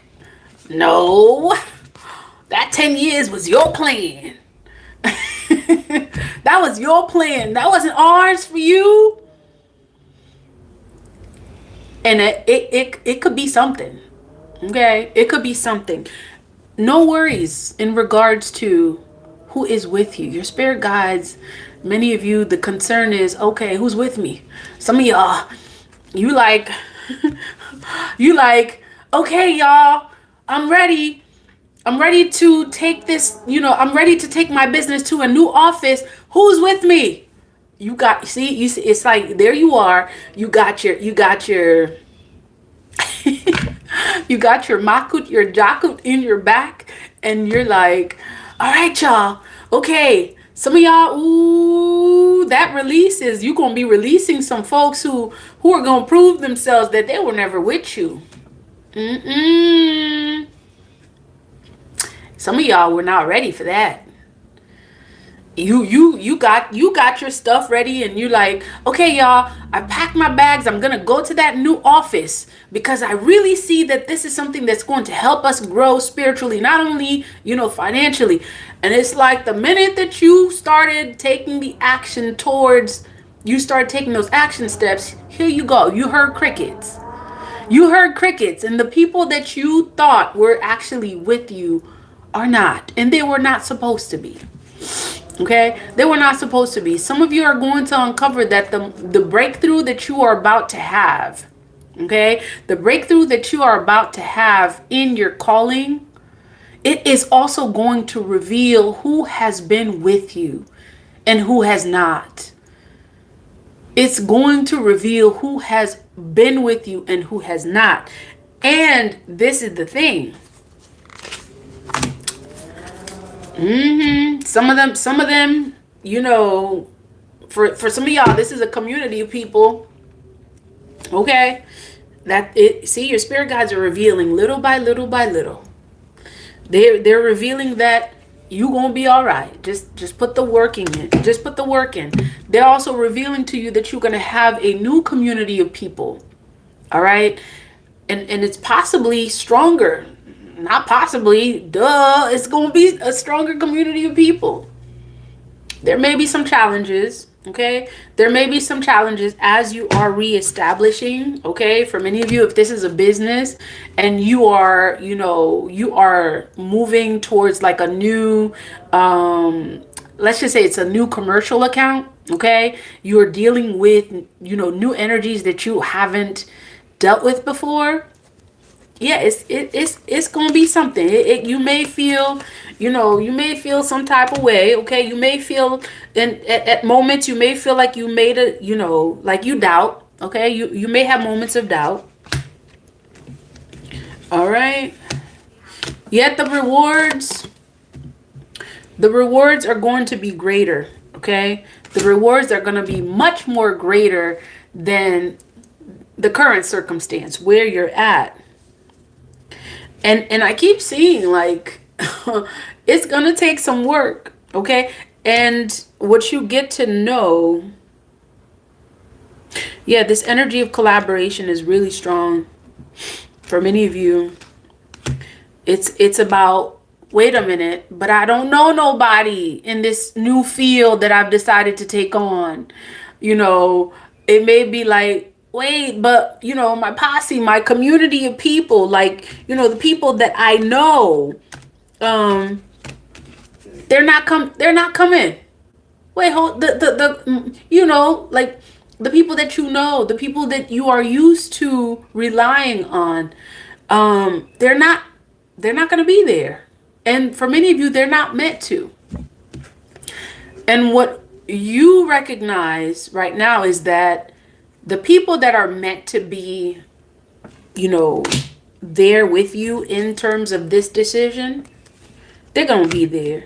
no, that 10 years was your plan. That was your plan. That wasn't ours for you. And it could be something. Okay? It could be something. No worries in regards to who is with you. Your spirit guides, many of you, the concern is, okay, who's with me? Some of y'all, you like, okay, y'all, I'm ready. I'm ready to take this, I'm ready to take my business to a new office. Who's with me? You see, it's like, there you are. You got your you got your makut, your jakut in your back. And you're like, all right, y'all. Okay. Some of y'all, ooh, that releases. You're going to be releasing some folks who are going to prove themselves that they were never with you. Some of y'all were not ready for that. You got your stuff ready and you're like, okay, y'all, I packed my bags. I'm going to go to that new office because I really see that this is something that's going to help us grow spiritually, not only, financially. And it's like the minute that you started taking the action you start taking those action steps, here you go. You heard crickets. And the people that you thought were actually with you are not. And they were not supposed to be. Okay, they were not supposed to be. Some of you are going to uncover that the breakthrough that you are about to have, okay, the breakthrough that you are about to have in your calling, it is also going to reveal who has been with you and who has not. It's going to reveal who has been with you and who has not. And this is the thing. Some of them, for some of y'all, this is a community of people. Okay. See, your spirit guides are revealing little by little by little. They're revealing that you gonna be all right. Just put the work in. Just put the work in. They're also revealing to you that you're gonna have a new community of people. All right, and it's possibly stronger. Not possibly, duh. It's gonna be a stronger community of people. There may be some challenges, okay? There may be some challenges as you are reestablishing, okay? For many of you, if this is a business and you are, you are moving towards like a new, let's just say it's a new commercial account, okay? You're dealing with, new energies that you haven't dealt with before. Yeah, it's gonna be something. You may feel, you may feel some type of way. Okay, you may feel, and at moments you may feel like you made a, like you doubt. Okay, you may have moments of doubt. All right. Yet the rewards are going to be greater. Okay, the rewards are going to be much more greater than the current circumstance where you're at. And I keep seeing like it's gonna take some work, okay? And what you get to know, yeah, this energy of collaboration is really strong for many of you. It's about, wait a minute, but I don't know nobody in this new field that I've decided to take on. It may be like, wait, but my posse, my community of people, like, the people that I know, they're not coming. Wait, hold like the people that the people that you are used to relying on, they're not going to be there. And for many of you, they're not meant to. And what you recognize right now is that the people that are meant to be, there with you in terms of this decision, they're going to be there.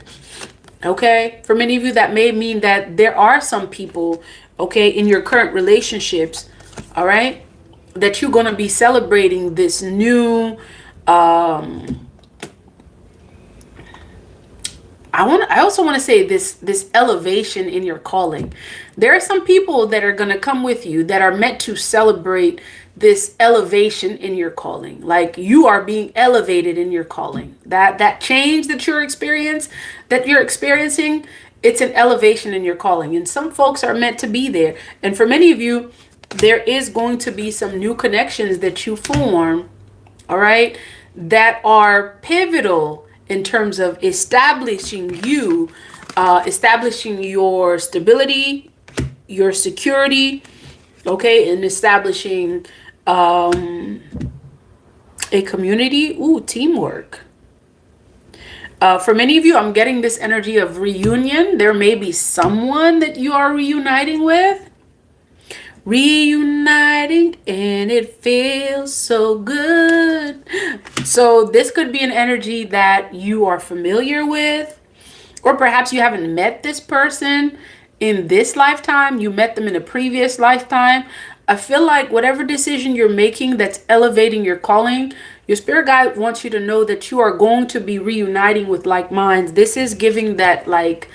Okay? For many of you, that may mean that there are some people, okay, in your current relationships, all right, that you're going to be celebrating this new, I also want to say this elevation in your calling. There are some people that are going to come with you that are meant to celebrate this elevation in your calling. Like you are being elevated in your calling. That change that you're experiencing, it's an elevation in your calling. And some folks are meant to be there. And for many of you, there is going to be some new connections that you form, all right, that are pivotal in terms of establishing your stability, your security, okay, and establishing a community. Ooh, teamwork. For many of you, I'm getting this energy of reunion. There may be someone that you are reuniting with. Reuniting, and it feels so good. So this could be an energy that you are familiar with, or perhaps you haven't met this person in this lifetime. You met them in a previous lifetime. I feel like whatever decision you're making that's elevating your calling, your spirit guide wants you to know that you are going to be reuniting with like minds. This is giving that like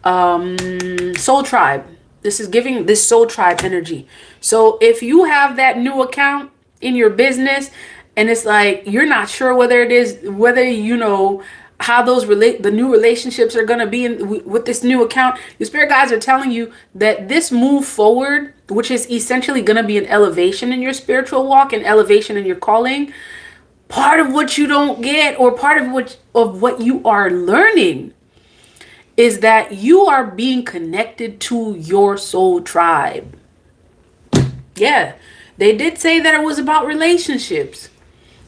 soul tribe. This is giving this soul tribe energy. So if you have that new account in your business and it's like you're not sure whether how the new relationships are going to be with this new account, your spirit guides are telling you that this move forward, which is essentially going to be an elevation in your spiritual walk, an elevation in your calling, part of what you don't get, or part of what you are learning, is that you are being connected to your soul tribe. Yeah, they did say that it was about relationships.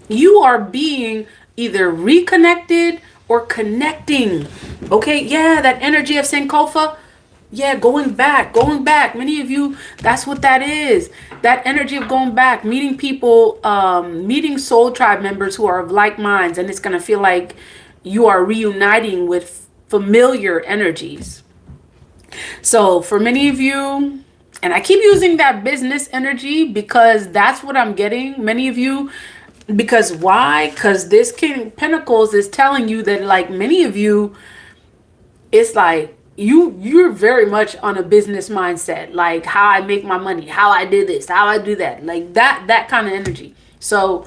You are being either reconnected or connecting. Okay, yeah, that energy of Sankofa. Yeah, going back. Many of you, that's what that is. That energy of going back, meeting people, meeting soul tribe members who are of like minds, and it's going to feel like you are reuniting with familiar energies. So for many of you, And I keep using that business energy because that's what I'm getting. Many of you, because why? Because this King of Pentacles is telling you that, like, many of you, it's like you're very much on a business mindset, like how I make my money, how I do this, how I do that, like that kind of energy. So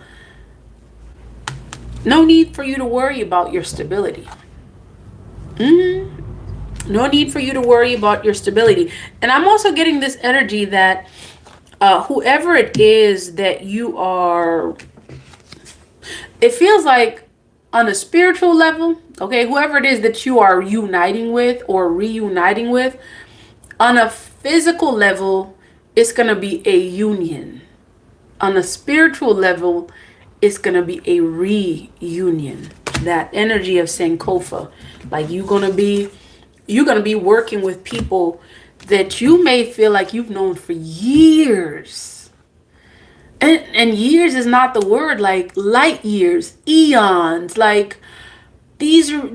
no need for you to worry about your stability. No need for you to worry about your stability. And I'm also getting this energy that whoever it is that you are, it feels like on a spiritual level, okay, whoever it is that you are uniting with or reuniting with, on a physical level, it's going to be a union. On a spiritual level, it's going to be a reunion. That energy of Sankofa. Like you're going to be working with people that you may feel like you've known for years. And years is not the word, like light years, eons. Like these are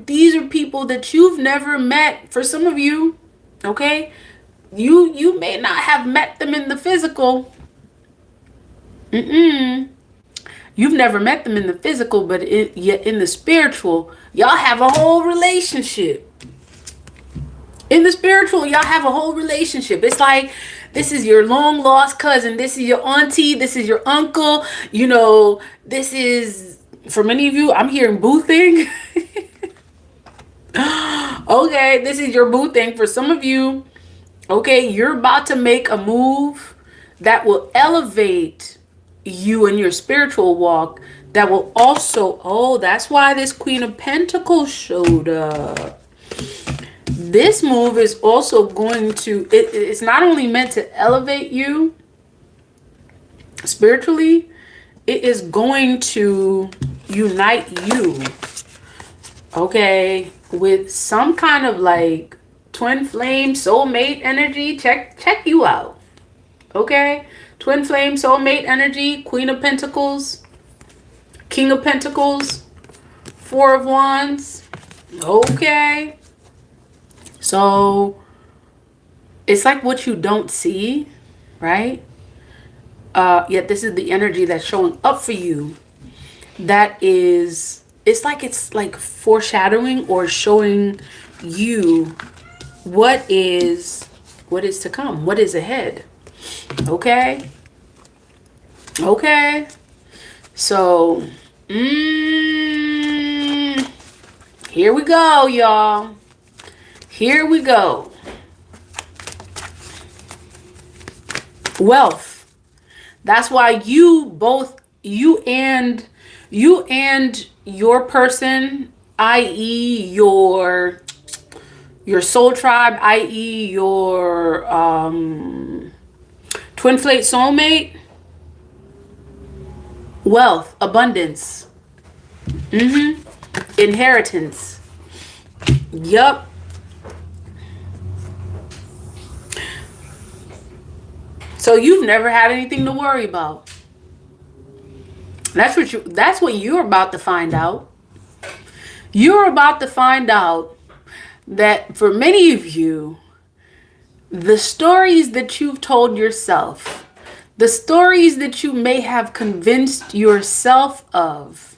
people that you've never met. For some of you, okay, you may not have met them in the physical. You've never met them in the physical, but yet in the spiritual, y'all have a whole relationship. In the spiritual, y'all have a whole relationship. It's like this is your long lost cousin. This is your auntie. This is your uncle. You know, this is, for many of you, I'm hearing boo thing. Okay, this is your boo thing. For some of you, okay, you're about to make a move that will elevate you in your spiritual walk. That will also, oh, that's why this Queen of Pentacles showed up. This move is also going to, it's not only meant to elevate you spiritually, it is going to unite you, okay, with some kind of like twin flame soulmate energy. Check you out, okay? Twin flame soulmate energy, Queen of Pentacles, King of Pentacles, Four of Wands, okay? So it's like what you don't see, right? Yet this is the energy that's showing up for you. That is, it's like foreshadowing or showing you what is to come, what is ahead. Okay? Okay. So, here we go, y'all. Here we go. Wealth. That's why you and your person, i.e. your soul tribe, i.e. your twin flame soulmate, wealth, abundance, inheritance. Yup. So you've never had anything to worry about. That's what you're about to find out. You're about to find out that for many of you, the stories that you've told yourself, the stories that you may have convinced yourself of,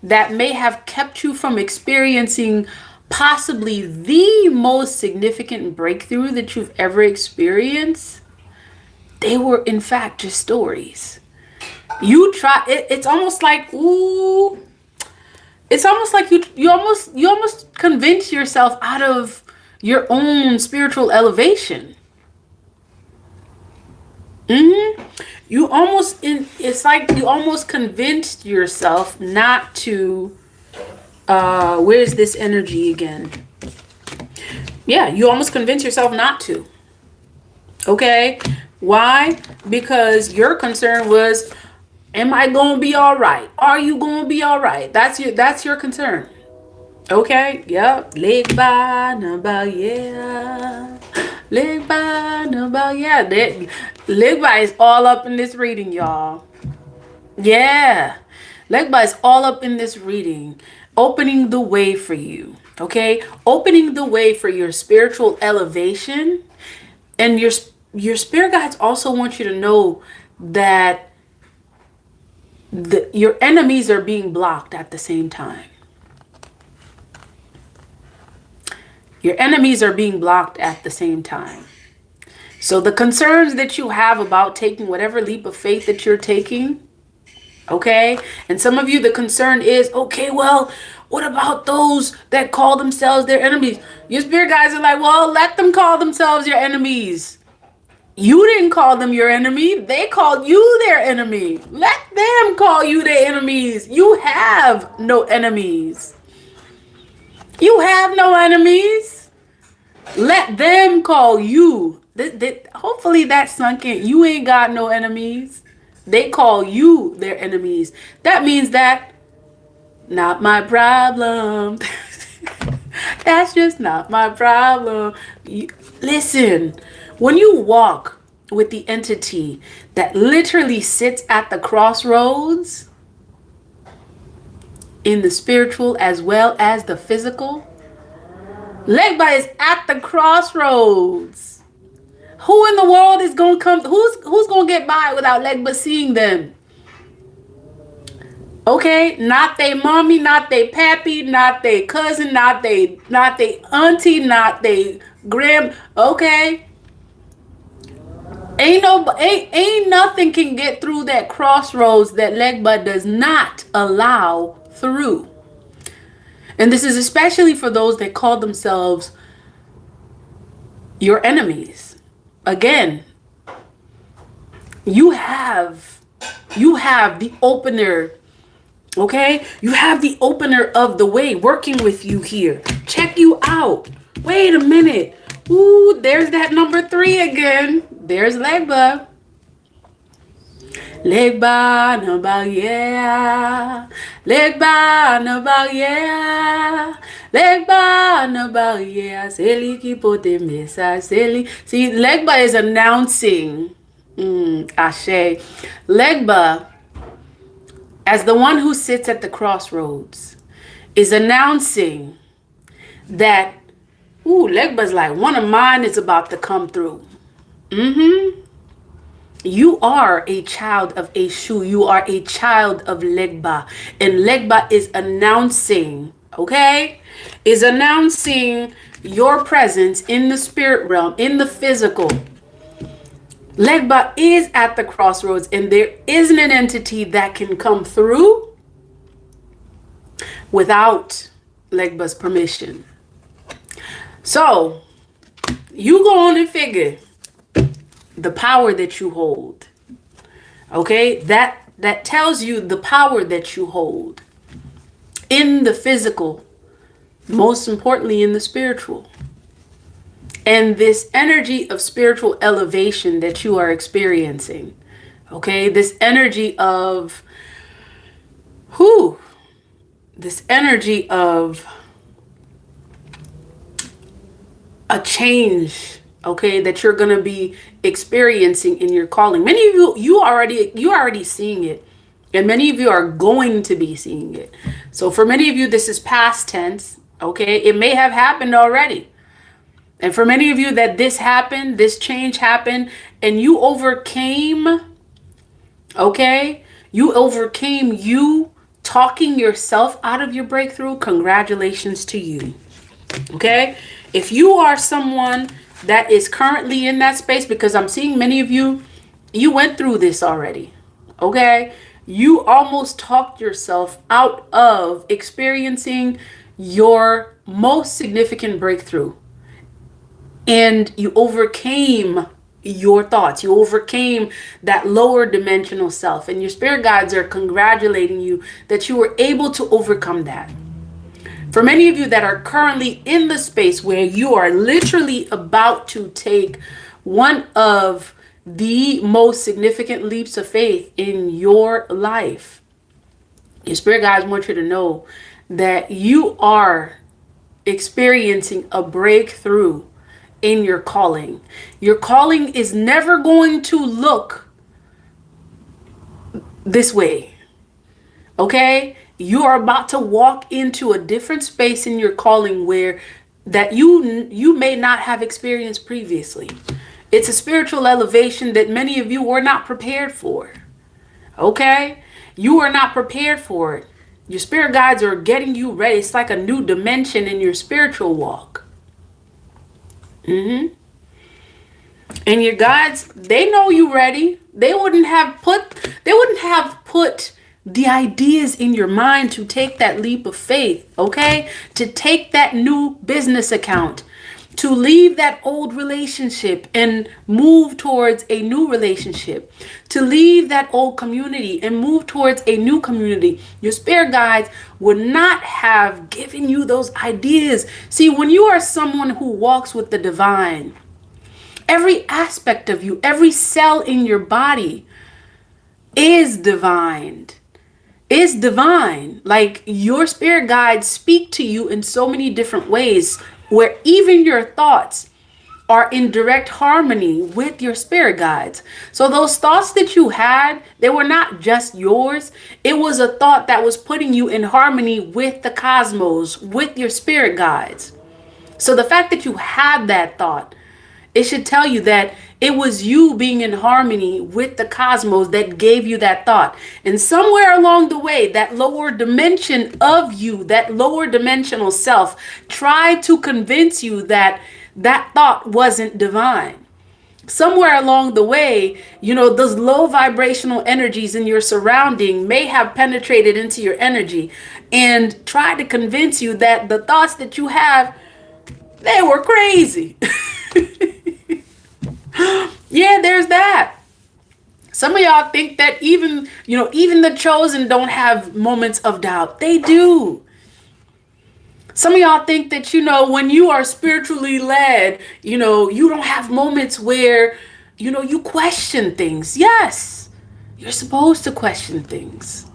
that may have kept you from experiencing possibly the most significant breakthrough that you've ever experienced, they were in fact just stories. You try it, it's almost like, ooh, it's almost like you almost convince yourself out of your own spiritual elevation. It's like you almost convinced yourself not to, where's this energy again? Yeah, you almost convince yourself not to. Okay? Why? Because your concern was, am I going to be all right? Are you going to be all right? That's your concern. Okay? Yep. Leg by, number, yeah. Leg by, number, yeah. Leg by is all up in this reading, y'all. Yeah. Leg by is all up in this reading. Opening the way for you. Okay? Opening the way for your spiritual elevation and your your spirit guides also want you to know that your enemies are being blocked at the same time. Your enemies are being blocked at the same time. So the concerns that you have about taking whatever leap of faith that you're taking, okay? And some of you, the concern is, okay, well, what about those that call themselves their enemies? Your spirit guides are like, well, let them call themselves your enemies. You didn't call them your enemy. They called you their enemy. Let them call you their enemies. You have no enemies. You have no enemies. Let them call you. Hopefully that sunk in. You ain't got no enemies. They call you their enemies. That means that not my problem. That's just not my problem. Listen, when you walk with the entity that literally sits at the crossroads in the spiritual as well as the physical, Legba is at the crossroads. Who in the world is going to come? Who's going to get by without Legba seeing them? Okay, not they mommy, not they pappy, not they cousin, not they auntie, not they grand. Okay, ain't nothing can get through that crossroads that Legba does not allow through. And this is especially for those that call themselves your enemies. Again, you have the opener. Okay, you have the opener of the way working with you here. Check you out. Wait a minute. Ooh, there's that number 3 again. There's Legba. Legba no yeah. Legba no yeah. Legba no yeah. Seli ki pote mesa seli. See, Legba is announcing. Ashe. Legba, as the one who sits at the crossroads, is announcing that, Legba's like, one of mine is about to come through. You are a child of Eshu. You are a child of Legba. And Legba is announcing, okay? Is announcing your presence in the spirit realm, in the physical. Legba is at the crossroads, and there isn't an entity that can come through without Legba's permission. So you go on and figure the power that you hold. Okay, that tells you the power that you hold in the physical, most importantly in the spiritual. And this energy of spiritual elevation that you are experiencing, okay, this energy of this energy of a change, okay, that you're going to be experiencing in your calling. Many of you already seeing it, and many of you are going to be seeing it. So for many of you, this is past tense, okay? It may have happened already. And for many of you that this happened, this change happened, and you overcame, okay? You overcame you talking yourself out of your breakthrough. Congratulations to you, okay? If you are someone that is currently in that space, because I'm seeing many of you, you went through this already, okay? You almost talked yourself out of experiencing your most significant breakthrough. And you overcame your thoughts. You overcame that lower dimensional self. And your spirit guides are congratulating you that you were able to overcome that. For many of you that are currently in the space where you are literally about to take one of the most significant leaps of faith in your life, your spirit guides want you to know that you are experiencing a breakthrough in your calling. Your calling is never going to look this way. Okay? You are about to walk into a different space in your calling where that you may not have experienced previously. It's a spiritual elevation that many of you were not prepared for. Okay? You are not prepared for it. Your spirit guides are getting you ready. It's like a new dimension in your spiritual walk. And your guides, they know you ready. They wouldn't have put the ideas in your mind to take that leap of faith, okay? To take that new business account, to leave that old relationship and move towards a new relationship, to leave that old community and move towards a new community. Your spirit guides would not have given you those ideas. See, when you are someone who walks with the divine, every aspect of you, every cell in your body is divine. Is divine. Like, your spirit guides speak to you in so many different ways, where even your thoughts are in direct harmony with your spirit guides. So those thoughts that you had, they were not just yours. It was a thought that was putting you in harmony with the cosmos, with your spirit guides. So the fact that you had that thought, it should tell you that it was you being in harmony with the cosmos that gave you that thought. And somewhere along the way, that lower dimension of you, that lower dimensional self, tried to convince you that that thought wasn't divine. Somewhere along the way, those low vibrational energies in your surrounding may have penetrated into your energy and tried to convince you that the thoughts that you have, they were crazy. Yeah, there's that. Some of y'all think that even the chosen don't have moments of doubt. They do. Some of y'all think that, when you are spiritually led, you don't have moments where, you question things. Yes, you're supposed to question things.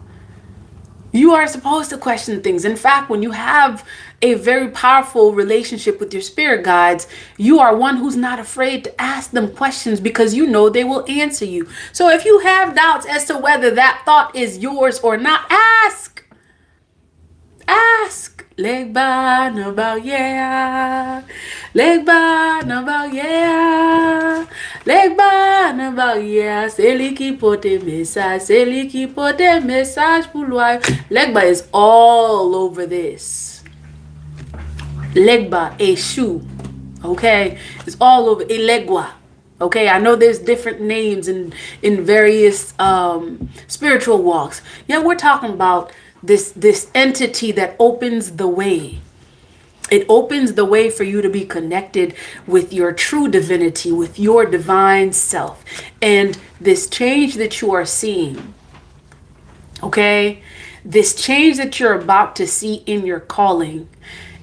You are supposed to question things. In fact, when you have a very powerful relationship with your spirit guides, you are one who's not afraid to ask them questions because they will answer you. So if you have doubts as to whether that thought is yours or not, ask. Ask. Legba naba yeah. Legba naba yeah. Legba naba yeah. C'est lui qui porte message. C'est lui qui porte message pour lui. Legba is all over this. Legba, Eshu. Okay? It's all over. Elegua. Okay, I know there's different names in various spiritual walks. Yeah, we're talking about this entity that opens the way. It opens the way for you to be connected with your true divinity, with your divine self. And this change that you are seeing, okay, this change that you're about to see in your calling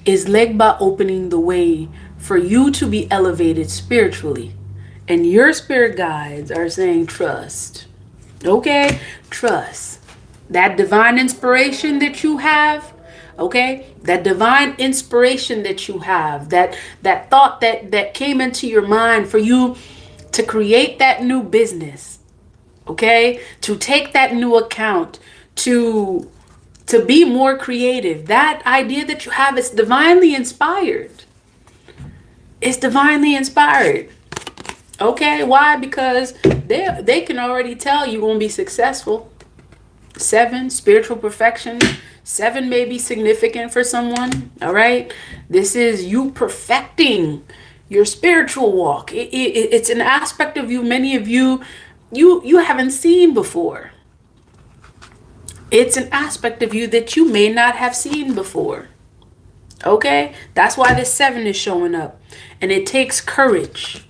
is Legba opening the way for you to be elevated spiritually. And your spirit guides are saying trust. Okay, trust. That divine inspiration that you have, okay, that divine inspiration that you have, that thought that came into your mind for you to create that new business, okay, to take that new account, to be more creative. That idea that you have is divinely inspired. It's divinely inspired. Okay, why? Because they can already tell you're going to be successful. 7, spiritual perfection. 7 may be significant for someone. All right. This is you perfecting your spiritual walk. It's an aspect of you, many of you haven't seen before. It's an aspect of you that you may not have seen before. Okay. That's why this 7 is showing up. And it takes courage.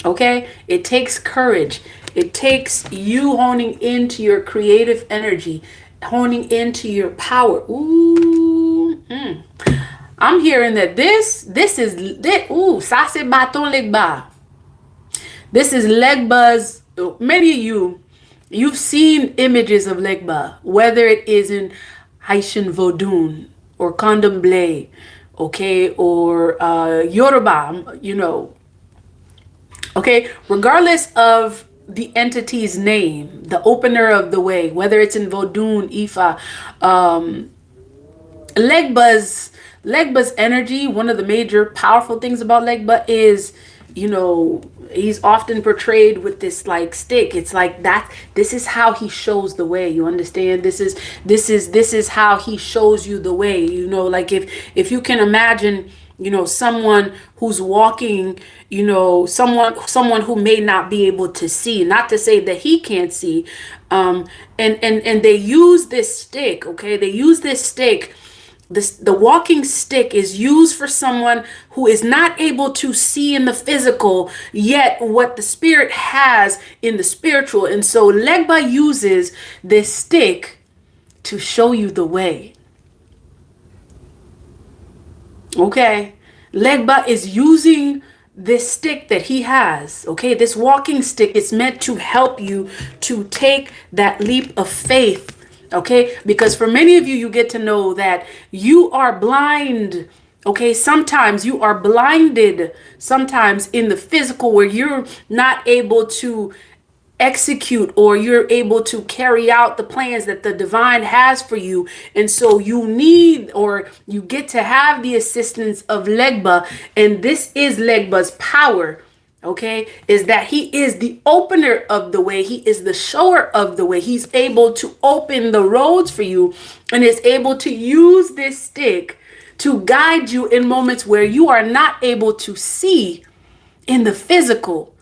Okay. It takes courage. It takes you honing into your creative energy, honing into your power. Ooh, I'm hearing that this is ça c'est bâton legba. This is legba's. Many of you've seen images of legba, whether it is in Haitian Vodun or Candomblé, okay, or Yoruba, okay, regardless of the entity's name, the opener of the way, whether it's in Vodun, Ifa, Legba's energy, one of the major powerful things about Legba is, he's often portrayed with this like stick. It's like that. This is how he shows the way. You understand? This is how he shows you the way. Like if you can imagine, someone who's walking, someone who may not be able to see, not to say that he can't see, and they use this stick. Okay, they use this stick. The walking stick is used for someone who is not able to see in the physical yet what the spirit has in the spiritual. And so Legba uses this stick to show you the way. Okay, Legba is using this stick that he has. Okay, this walking stick is meant to help you to take that leap of faith. Okay, because for many of you, you get to know that you are blind. Okay, sometimes you are blinded, sometimes in the physical, where you're not able to execute or you're able to carry out the plans that the divine has for you. And so you need, or you get to have the assistance of Legba. And this is Legba's power. Okay, is that he is the opener of the way. He is the shower of the way. He's able to open the roads for you and is able to use this stick to guide you in moments where you are not able to see in the physical.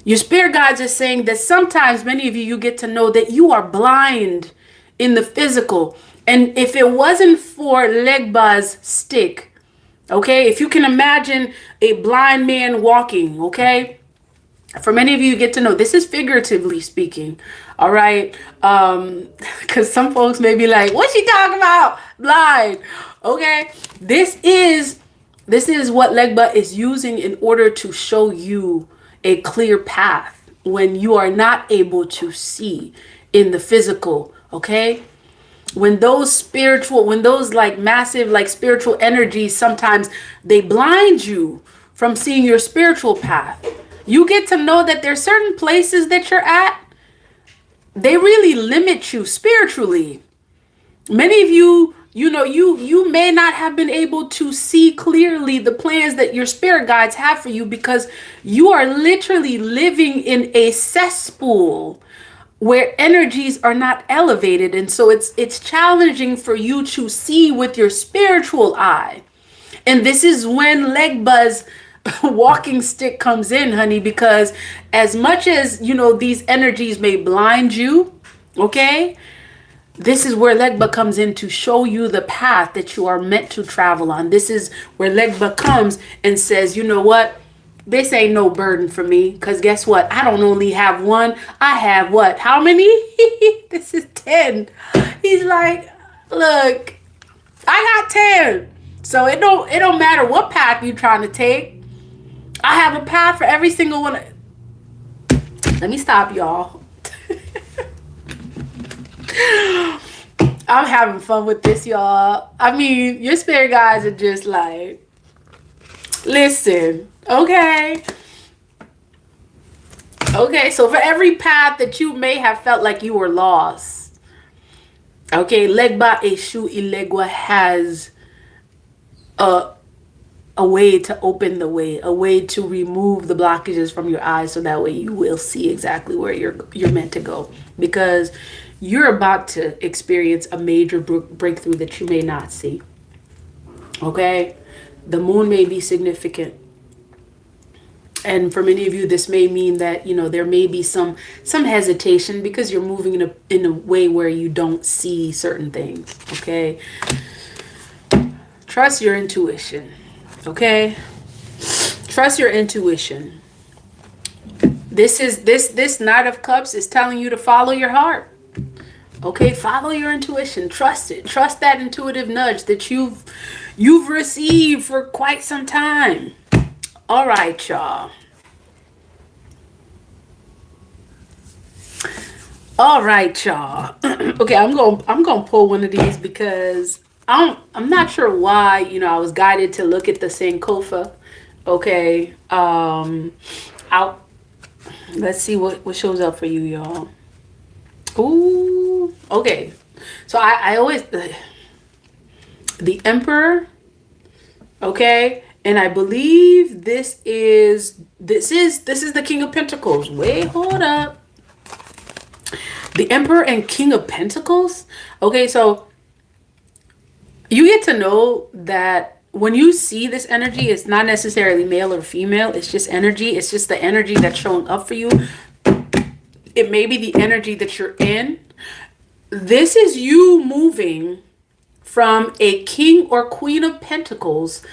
Your spirit guides are saying that sometimes many of you get to know that you are blind in the physical. And if it wasn't for Legba's stick, okay, if you can imagine a blind man walking, okay, for many of you, get to know this is figuratively speaking, all right, because some folks may be like, what's she talking about? Blind. Okay, this is what Legba is using in order to show you a clear path when you are not able to see in the physical. Okay, when those like massive like spiritual energies, sometimes they blind you from seeing your spiritual path. You get to know that there's certain places that you're at, they really limit you spiritually. Many of you, you may not have been able to see clearly the plans that your spirit guides have for you because you are literally living in a cesspool where energies are not elevated. And so it's challenging for you to see with your spiritual eye. And this is when Legba's walking stick comes in, honey, because as much as, these energies may blind you, okay, this is where Legba comes in to show you the path that you are meant to travel on. This is where Legba comes and says, you know what? This ain't no burden for me, because guess what? I don't only have one. I have what? How many? This is 10. He's like, look, I got 10. So it don't matter what path you're trying to take. I have a path for every single one. Let me stop, y'all. I'm having fun with this, y'all. I mean, your spirit guides are just like, listen, okay. Okay, so for every path that you may have felt like you were lost, okay, Legba Eshu Ilegwa has a way to open the way, a way to remove the blockages from your eyes, so that way you will see exactly where you're meant to go, because you're about to experience a major breakthrough that you may not see. Okay, the moon may be significant, and for many of you, this may mean that there may be some hesitation because you're moving in a way where you don't see certain things. Okay, trust your intuition. Okay, trust your intuition. This Knight of Cups is telling you to follow your heart. Okay, follow your intuition. Trust it. Trust that intuitive nudge that you've received for quite some time. All right, y'all. All right, y'all. Okay, I'm gonna pull one of these because I'm not sure why, I was guided to look at the Sankofa. Okay. Let's see what shows up for you, y'all. Ooh, okay. So I always, the Emperor. Okay, and I believe this is the King of Pentacles. Wait, hold up. The Emperor and King of Pentacles. Okay, so you get to know that when you see this energy, it's not necessarily male or female. It's just energy. It's just the energy that's showing up for you. It may be the energy that you're in. This is you moving from a King or Queen of Pentacles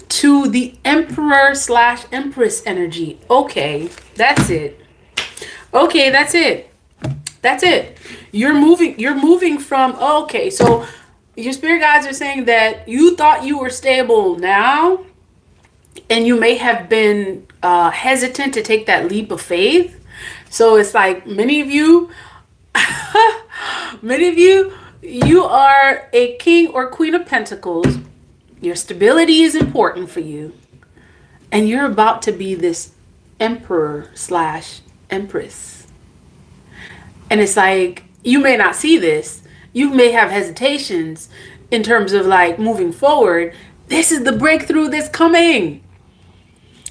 to the Emperor slash Empress energy. Okay, that's it. Okay, that's it. That's it. You're moving from, okay, so your spirit guides are saying that you thought you were stable now, and you may have been hesitant to take that leap of faith. So it's like many of you, you are a King or Queen of Pentacles. Your stability is important for you. And you're about to be this Emperor slash Empress. And it's like, you may not see this. You may have hesitations in terms of like moving forward. This is the breakthrough that's coming.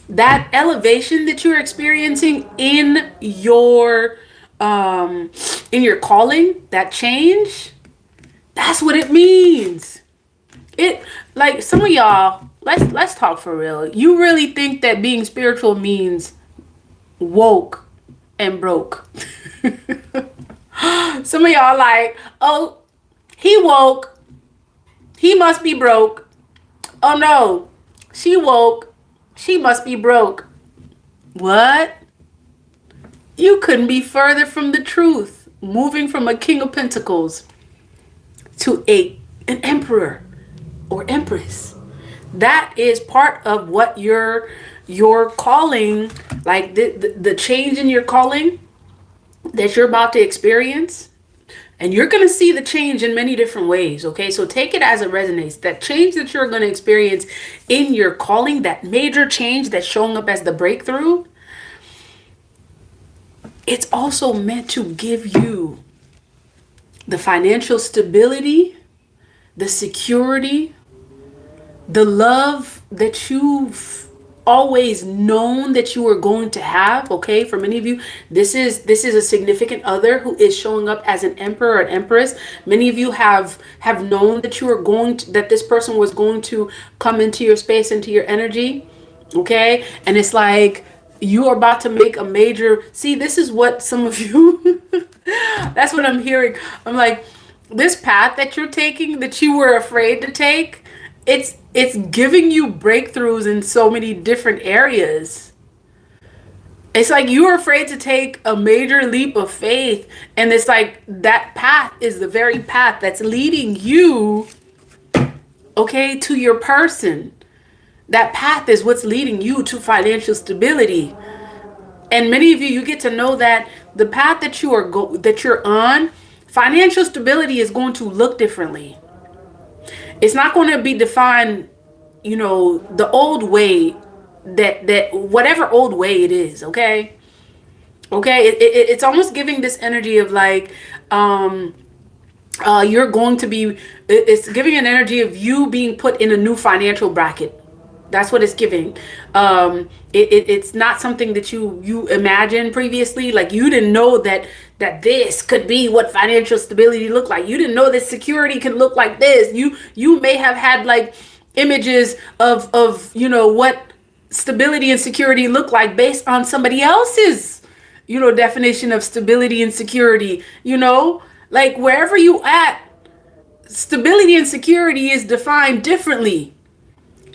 That elevation that you're experiencing in your calling, that change, that's what it means. It, like, some of y'all, let's talk for real. You really think that being spiritual means woke and broke? Some of y'all like, oh, he woke, he must be broke. Oh no, she woke, she must be broke. What? You couldn't be further from the truth. Moving from a King of Pentacles to an Emperor or Empress. That is part of what your calling, like the change in your calling that you're about to experience. And you're going to see the change in many different ways, okay? So take it as it resonates. That change that you're going to experience in your calling, that major change that's showing up as the breakthrough, it's also meant to give you the financial stability, the security, the love that you've always known that you were going to have. Okay, for many of you, this is a significant other who is showing up as an emperor or an empress. Many of you have known that you were going to, that this person was going to come into your space, into your energy. Okay, and it's like you are about to make a major, see, this is what some of you that's what I'm hearing. I'm like, this path that you're taking, that you were afraid to take, it's giving you breakthroughs in so many different areas. It's like you were afraid to take a major leap of faith, and it's like that path is the very path that's leading you, okay, to your person. That path is what's leading you to financial stability. And many of you, you get to know that the path that you're on, financial stability is going to look differently. It's not going to be defined, the old way, that whatever old way it is, okay? Okay, it's almost giving this energy of like, you're going to be, it's giving an energy of you being put in a new financial bracket. That's what it's giving. It's not something that you imagined previously. Like, you didn't know that this could be what financial stability looked like. You didn't know that security could look like this. You may have had like images of what stability and security look like based on somebody else's definition of stability and security. Like, wherever you at, stability and security is defined differently.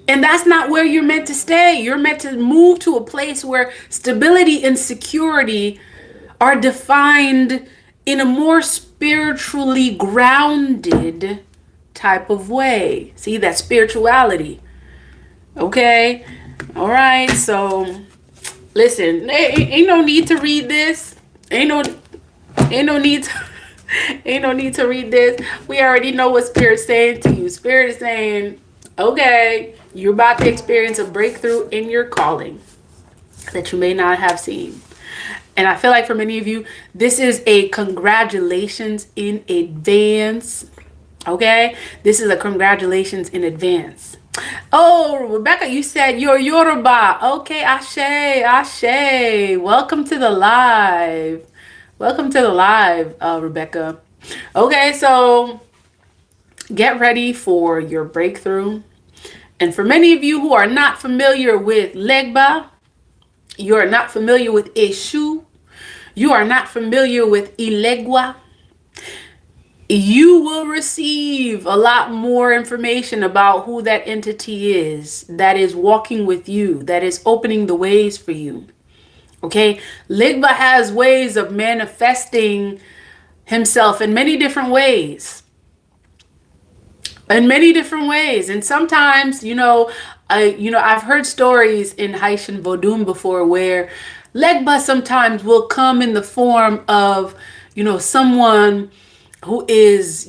And that's not where you're meant to stay. You're meant to move to a place where stability and security are defined in a more spiritually grounded type of way. See, that spirituality. Okay? All right. So, listen, ain't no need to read this. Ain't no need to read this. We already know what Spirit's saying to you. Spirit is saying, okay, you're about to experience a breakthrough in your calling that you may not have seen. And I feel like for many of you, this is a congratulations in advance. Okay, this is a congratulations in advance. Oh, Rebecca, you said you're Yoruba. Okay, Ashe, Ashe. Welcome to the live. Welcome to the live, Rebecca. Okay, so get ready for your breakthrough. And for many of you who are not familiar with Legba, you are not familiar with Eshu, you are not familiar with Ilegua, you will receive a lot more information about who that entity is that is walking with you, that is opening the ways for you. Okay, Ligba has ways of manifesting himself in many different ways. In many different ways. And sometimes, I've heard stories in Haitian Vodun before where Legba sometimes will come in the form of, someone who is,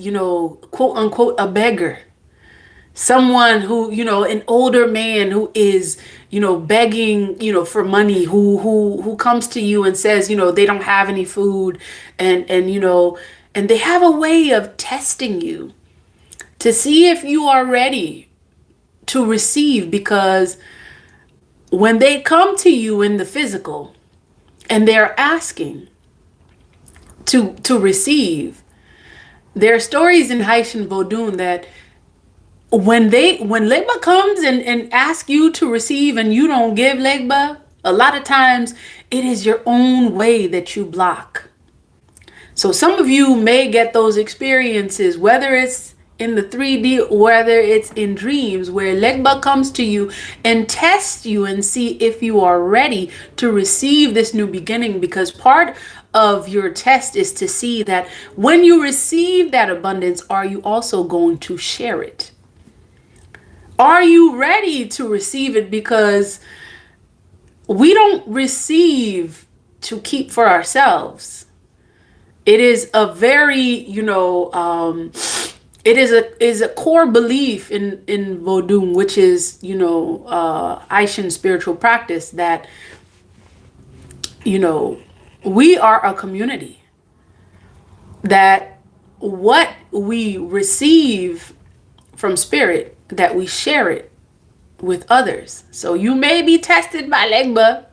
quote unquote, a beggar. Someone who, an older man who is, begging, for money, who comes to you and says, they don't have any food and they have a way of testing you to see if you are ready to receive, because when they come to you in the physical and they're asking to receive, there are stories in Haitian Vodun that when Legba comes and asks you to receive and you don't give Legba, a lot of times it is your own way that you block. So some of you may get those experiences, whether it's in the 3D or whether it's in dreams, where Legba comes to you and tests you and see if you are ready to receive this new beginning, because part of your test is to see that when you receive that abundance, are you also going to share it? Are you ready to receive it? Because we don't receive to keep for ourselves. It is a very, it is a core belief in Vodun, which is, Aishan spiritual practice, that, we are a community, that what we receive from spirit, that we share it with others. So you may be tested by Legba.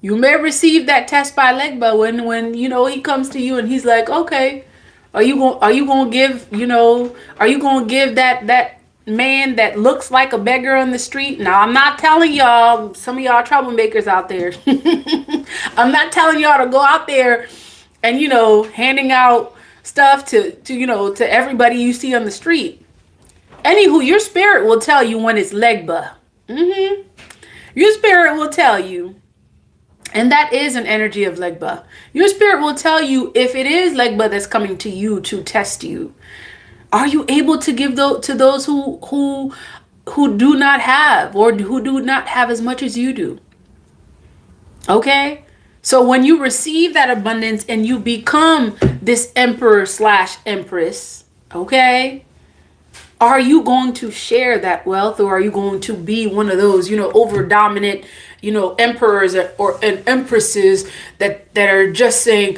You may receive that test by Legba when he comes to you and he's like, okay, are you going to give, are you going to give that man that looks like a beggar on the street? Now, I'm not telling y'all, some of y'all troublemakers out there, I'm not telling y'all to go out there and, handing out stuff to everybody you see on the street. Anywho, your spirit will tell you when it's Legba. Your spirit will tell you. And that is an energy of Legba. Your spirit will tell you if it is Legba that's coming to you to test you. Are you able to give to those who do not have, or who do not have as much as you do? Okay? So when you receive that abundance and you become this emperor/empress, okay? Are you going to share that wealth, or are you going to be one of those, over dominant, emperors and empresses that are just saying,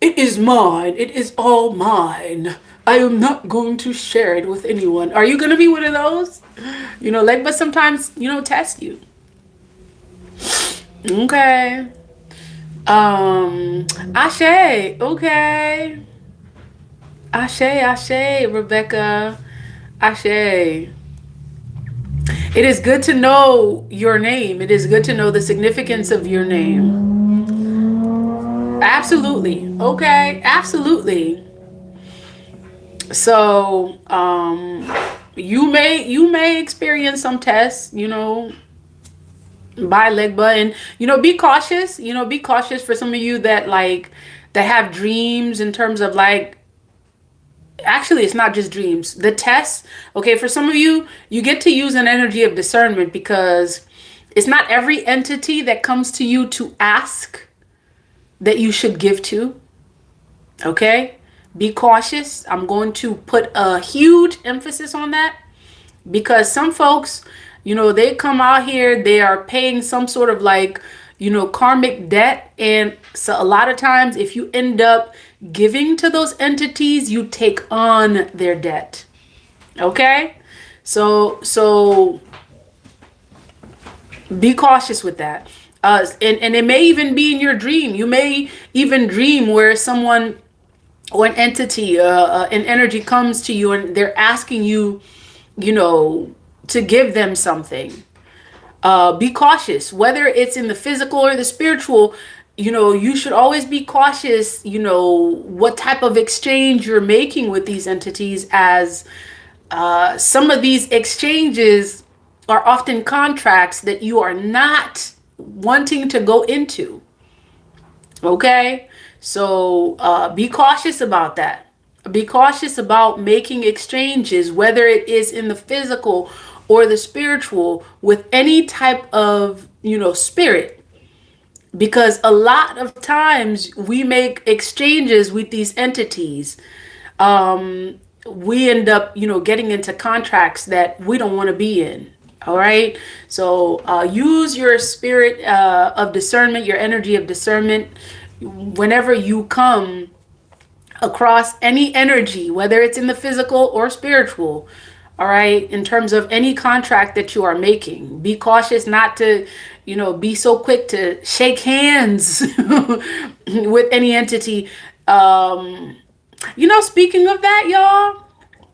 it is mine, it is all mine, I am not going to share it with anyone? Are you going to be one of those? But sometimes, test you. Okay. Ashe, okay. Ashe, Rebecca. Ashe. It is good to know your name. It is good to know the significance of your name. Absolutely. Okay. Absolutely. So, you may experience some tests, by Legba, and be cautious. Be cautious for some of you that have dreams, in terms of actually, it's not just dreams. The tests, okay, for some of you, you get to use an energy of discernment, because it's not every entity that comes to you to ask that you should give to. Okay? Be cautious. I'm going to put a huge emphasis on that, because some folks, they come out here, they are paying some sort of karmic debt. And so a lot of times, if you end up giving to those entities, you take on their debt. Okay? So be cautious with that. And it may even be in your dream. You may even dream where someone or an entity, an energy comes to you and they're asking you, you know, to give them something. Be cautious, whether it's in the physical or the spiritual. You know, you should always be cautious, you know, what type of exchange you're making with these entities, as some of these exchanges are often contracts that you are not wanting to go into. Okay? So be cautious about that. Be cautious about making exchanges, whether it is in the physical or the spiritual, with any type of, you know, spirit. Because a lot of times we make exchanges with these entities. We end up, you know, getting into contracts that we don't want to be in. All right. So use your spirit of discernment, your energy of discernment, whenever you come across any energy, whether it's in the physical or spiritual. All right. In terms of any contract that you are making, be cautious not to, you know, be so quick to shake hands with any entity. You know, speaking of that, y'all.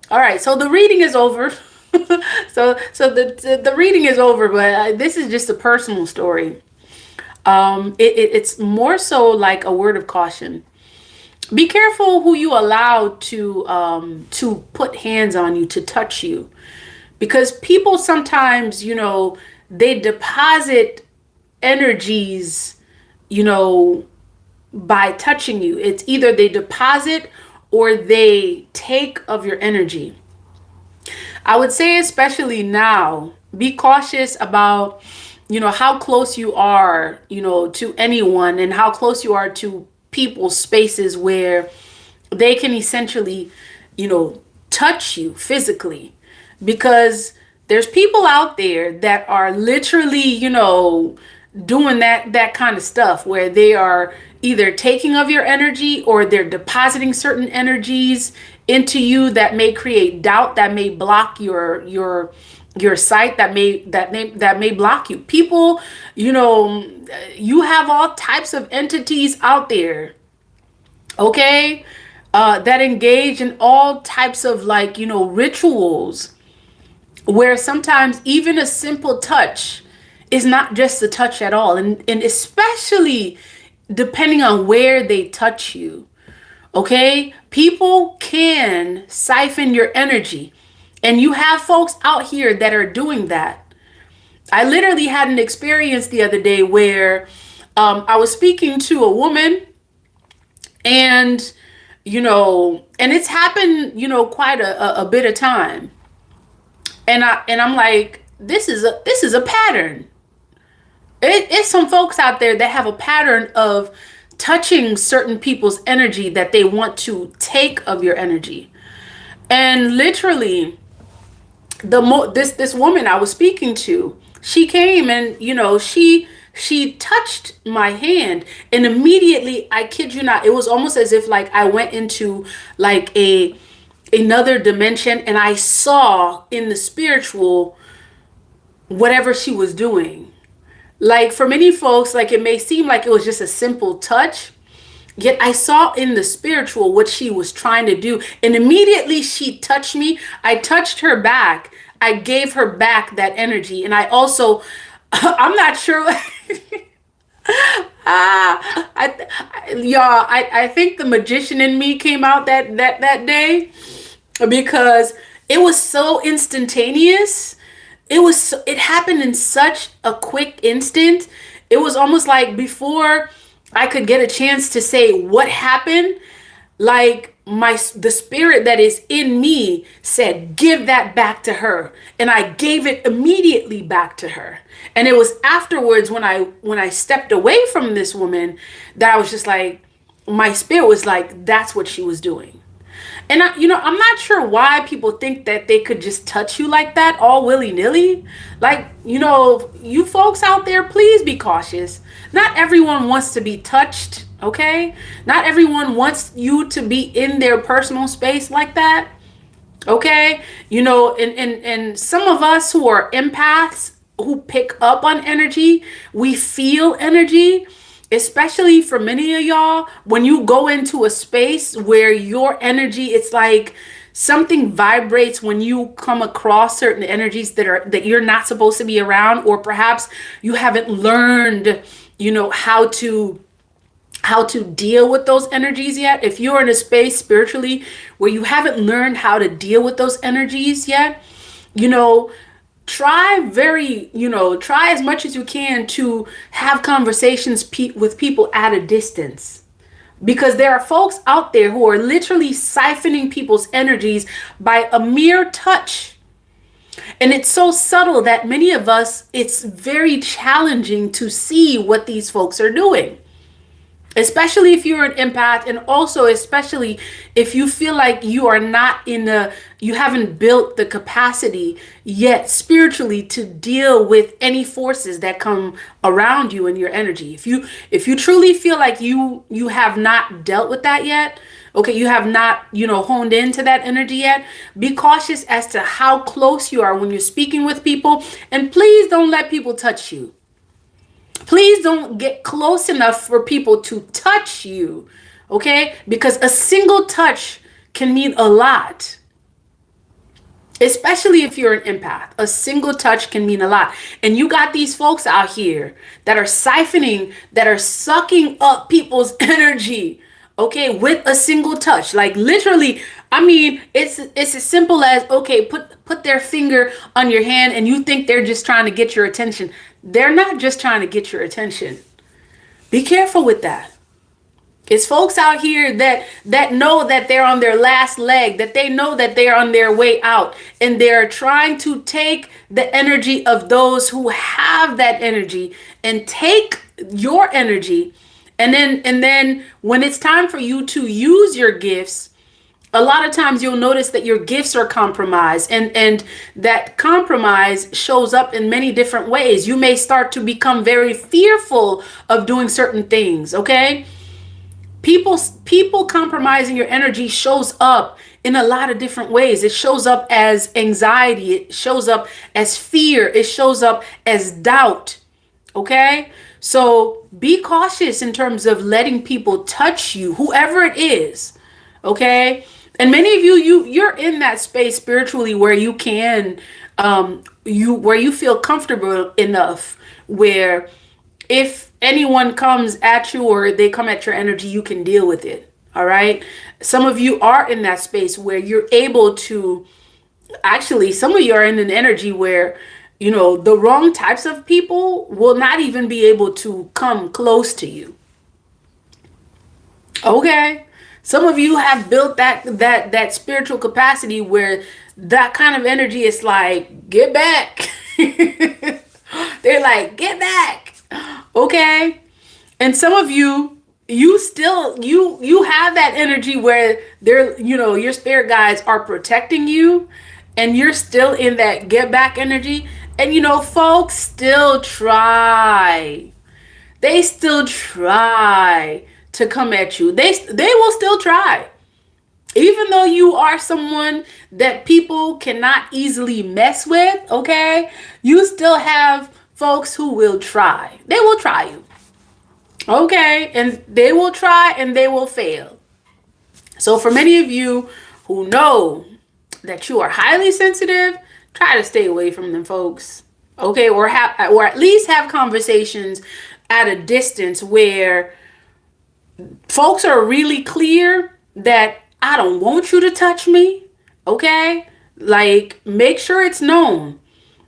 All right, so the reading is over. So the reading is over, but this is just a personal story. It's more so like a word of caution. Be careful who you allow to put hands on you, to touch you, because people sometimes, you know, they deposit energies, you know, by touching you. It's either they deposit or they take of your energy. I would say, especially now, be cautious about, you know, how close you are, you know, to anyone, and how close you are to people's spaces where they can essentially, you know, touch you physically. Because there's people out there that are literally, you know, doing that kind of stuff, where they are either taking of your energy or they're depositing certain energies into you that may create doubt, that may block your sight, that may block you. People, you know, you have all types of entities out there, okay, that engage in all types of, like, you know, rituals, where sometimes even a simple touch is not just a touch at all. And especially depending on where they touch you. Okay? People can siphon your energy. And you have folks out here that are doing that. I literally had an experience the other day where I was speaking to a woman, and, you know, and it's happened, you know, quite a bit of time. And I'm like, this is a pattern. It's some folks out there that have a pattern of touching certain people's energy, that they want to take of your energy. And literally, this woman I was speaking to, she came and, you know, she touched my hand, and immediately, I kid you not, it was almost as if, like, I went into, like, another dimension, and I saw in the spiritual whatever she was doing. Like, for many folks, like, it may seem like it was just a simple touch, yet I saw in the spiritual what she was trying to do. And immediately she touched me. I touched her back. I gave her back that energy. And I also, I'm not sure. I think the magician in me came out that day, because it was so instantaneous. It happened in such a quick instant. It was almost like, before I could get a chance to say what happened, like, the spirit that is in me said, give that back to her. And I gave it immediately back to her. And it was afterwards, when I stepped away from this woman, that I was just like, my spirit was like, that's what she was doing. And I'm not sure why people think that they could just touch you like that, all willy-nilly. Like, you folks out there, please be cautious. Not everyone wants to be touched, okay? Not everyone wants you to be in their personal space like that. Okay, and some of us who are empaths who pick up on energy, we feel energy. Especially for many of y'all, when you go into a space where your energy, it's like something vibrates when you come across certain energies that you're not supposed to be around, or perhaps you haven't learned, how to deal with those energies yet. If you're in a space spiritually where you haven't learned how to deal with those energies yet, you know, try as much as you can to have conversations with people at a distance. Because there are folks out there who are literally siphoning people's energies by a mere touch. And it's so subtle that many of us, it's very challenging to see what these folks are doing, especially if you're an empath, and also especially if you feel like you haven't built the capacity yet spiritually to deal with any forces that come around you in your energy. If you truly feel like you have not dealt with that yet, okay, you have not honed into that energy yet, be cautious as to how close you are when you're speaking with people, and please don't let people touch you. Please don't get close enough for people to touch you, okay? Because a single touch can mean a lot, especially if you're an empath. A single touch can mean a lot. And you got these folks out here that are siphoning, that are sucking up people's energy, okay, with a single touch. Like literally, I mean, it's as simple as, okay, put their finger on your hand and you think they're just trying to get your attention. They're not just trying to get your attention. Be careful with that. It's folks out here that know that they're on their last leg, that they know that they're on their way out, and they're trying to take the energy of those who have that energy and take your energy. And then when it's time for you to use your gifts, a lot of times you'll notice that your gifts are compromised, and that compromise shows up in many different ways. You may start to become very fearful of doing certain things, okay? People compromising your energy shows up in a lot of different ways. It shows up as anxiety, it shows up as fear, it shows up as doubt, okay? So be cautious in terms of letting people touch you, whoever it is, okay? And many of you're in that space spiritually where you can, where you feel comfortable enough where if anyone comes at you or they come at your energy, you can deal with it. All right. Some of you are in that space where you're able to, actually, some of you are in an energy where, the wrong types of people will not even be able to come close to you. Okay. Some of you have built that spiritual capacity where that kind of energy is like, get back. They're like, get back. Okay. And some of you still, you have that energy where your spirit guides are protecting you, and you're still in that get back energy. And folks still try. They still try to come at you. They will still try. Even though you are someone that people cannot easily mess with, okay? You still have folks who will try. They will try you. Okay? And they will try and they will fail. So for many of you who know that you are highly sensitive, try to stay away from them folks. Okay? Or at least have conversations at a distance where folks are really clear that I don't want you to touch me, okay? Like, make sure it's known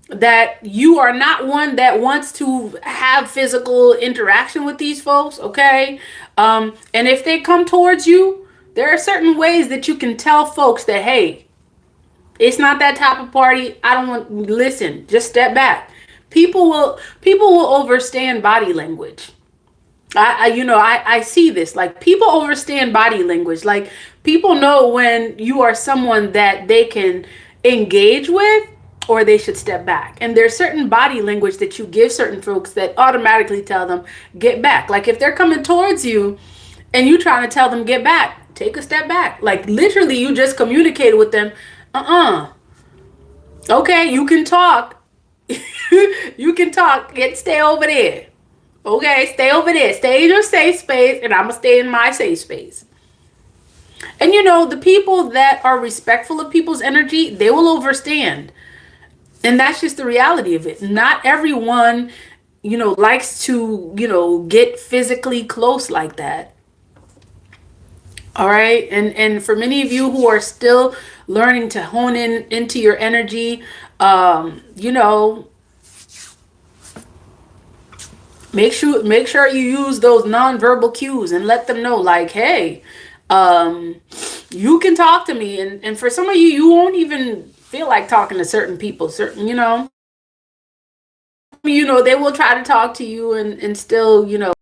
that you are not one that wants to have physical interaction with these folks, okay? And if they come towards you, there are certain ways that you can tell folks that, hey, it's not that type of party. I don't want, listen, just step back. People will overstand body language. I see this, like people understand body language. Like people know when you are someone that they can engage with or they should step back. And there's certain body language that you give certain folks that automatically tell them get back. Like if they're coming towards you and you trying to tell them get back, take a step back. Like literally you just communicated with them. Uh-uh. Okay, you can talk. You can talk. Get stay over there. Okay, stay over there. Stay in your safe space, and I'm gonna stay in my safe space. And the people that are respectful of people's energy, they will overstand. And that's just the reality of it. Not everyone, likes to, get physically close like that. All right. And for many of you who are still learning to hone in into your energy, you know, make sure you use those nonverbal cues and let them know, like, hey, you can talk to me. And for some of you, you won't even feel like talking to certain people, they will try to talk to you and still,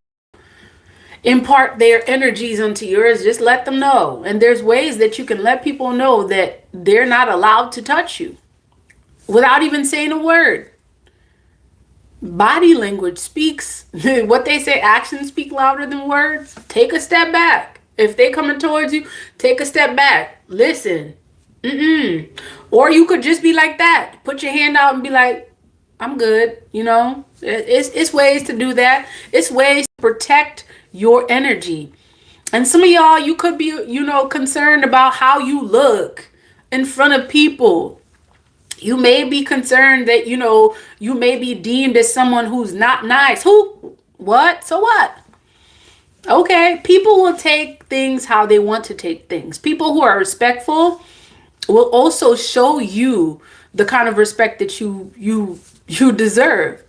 impart their energies onto yours. Just let them know. And there's ways that you can let people know that they're not allowed to touch you without even saying a word. Body language speaks. What they say, actions speak louder than words. Take a step back. If they coming towards you, take a step back. Listen. Or you could just be like that. Put your hand out and be like, I'm good. It's ways to do that. It's ways to protect your energy. And some of y'all, you could be, concerned about how you look in front of people. You may be concerned that, you may be deemed as someone who's not nice. Who? What? So what? Okay. People will take things how they want to take things. People who are respectful will also show you the kind of respect that you deserve.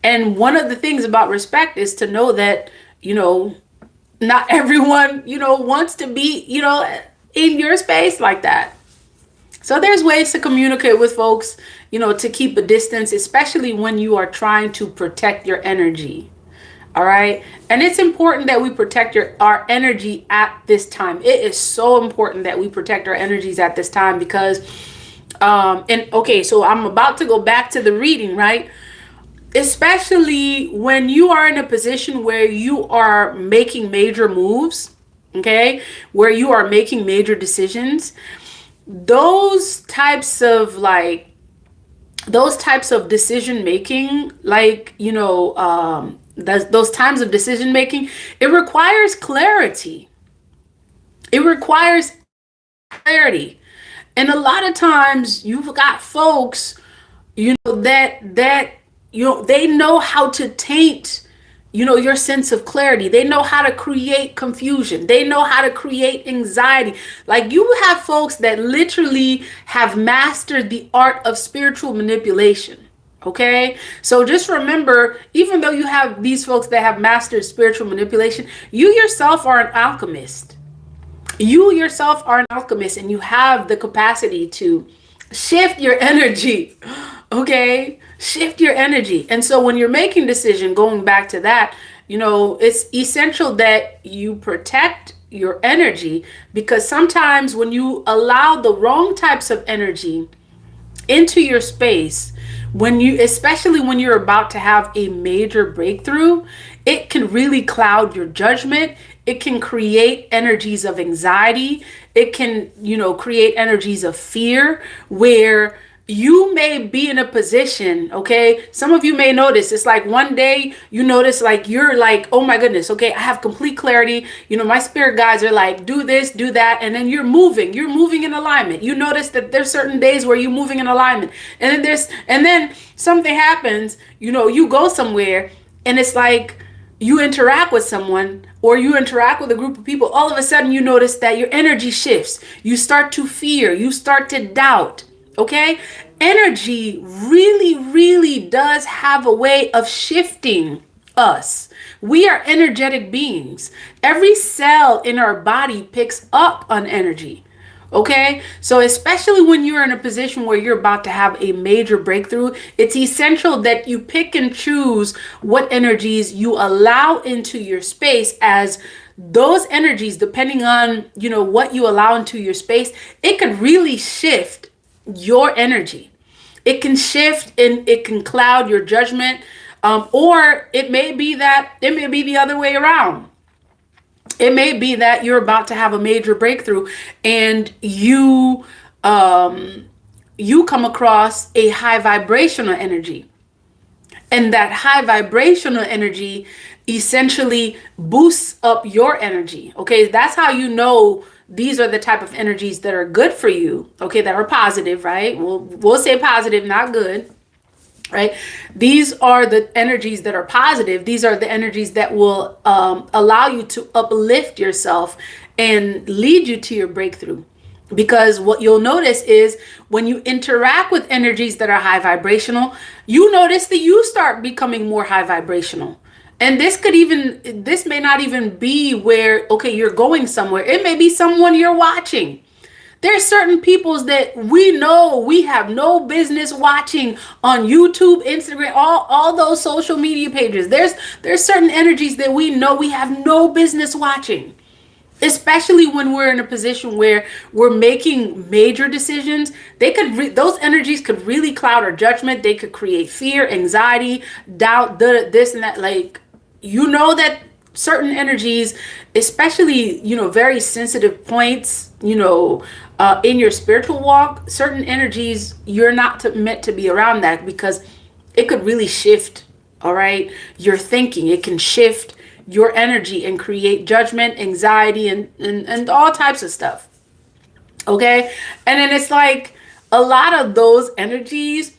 And one of the things about respect is to know that, not everyone, wants to be, in your space like that. So there's ways to communicate with folks, to keep a distance, especially when you are trying to protect your energy. All right. And it's important that we protect our energy at this time. It is so important that we protect our energies at this time because, so I'm about to go back to the reading, right? Especially when you are in a position where you are making major moves, okay, where you are making major decisions. Those types of decision making, those times of decision making, it requires clarity. It requires clarity. And a lot of times you've got folks, that they know how to taint, your sense of clarity. They know how to create confusion. They know how to create anxiety. Like, you have folks that literally have mastered the art of spiritual manipulation. Okay. So just remember, even though you have these folks that have mastered spiritual manipulation, you yourself are an alchemist. You yourself are an alchemist, and you have the capacity to shift your energy. Okay. Shift your energy. And so when you're making decision, going back to that, it's essential that you protect your energy, because sometimes when you allow the wrong types of energy into your space, especially when you're about to have a major breakthrough, it can really cloud your judgment. It can create energies of anxiety. It can, create energies of fear, where you may be in a position, okay? Some of you may notice, it's like one day you notice, like, you're like, oh my goodness, okay, I have complete clarity. My spirit guides are like, do this, do that. And then you're moving in alignment. You notice that there's certain days where you're moving in alignment. And then something happens, you go somewhere, and it's like you interact with someone, or you interact with a group of people. All of a sudden you notice that your energy shifts. You start to fear, you start to doubt. Okay, energy really, really does have a way of shifting us. We are energetic beings. Every cell in our body picks up on energy. Okay, so especially when you're in a position where you're about to have a major breakthrough, it's essential that you pick and choose what energies you allow into your space, as those energies, depending on, what you allow into your space, it could really shift your energy. It can shift and it can cloud your judgment. Or it may be the other way around. It may be that you're about to have a major breakthrough, and you you come across a high vibrational energy. And that high vibrational energy essentially boosts up your energy. Okay, that's how you know these are the type of energies that are good for you. Okay, that are positive, right? We'll say positive, not good. Right? These are the energies that are positive. These are the energies that will allow you to uplift yourself and lead you to your breakthrough. Because what you'll notice is when you interact with energies that are high vibrational, you notice that you start becoming more high vibrational. And this may not even be where, okay, you're going somewhere. It may be someone you're watching. There's certain peoples that we know we have no business watching on YouTube, Instagram, all those social media pages. There's certain energies that we know we have no business watching. Especially when we're in a position where we're making major decisions, those energies could really cloud our judgment. They could create fear, anxiety, doubt, this and that. Like, you know that certain energies, especially, very sensitive points, in your spiritual walk, certain energies, you're not meant to be around that, because it could really shift, all right, your thinking. It can shift your energy and create judgment, anxiety, and all types of stuff. Okay. And then it's like a lot of those energies,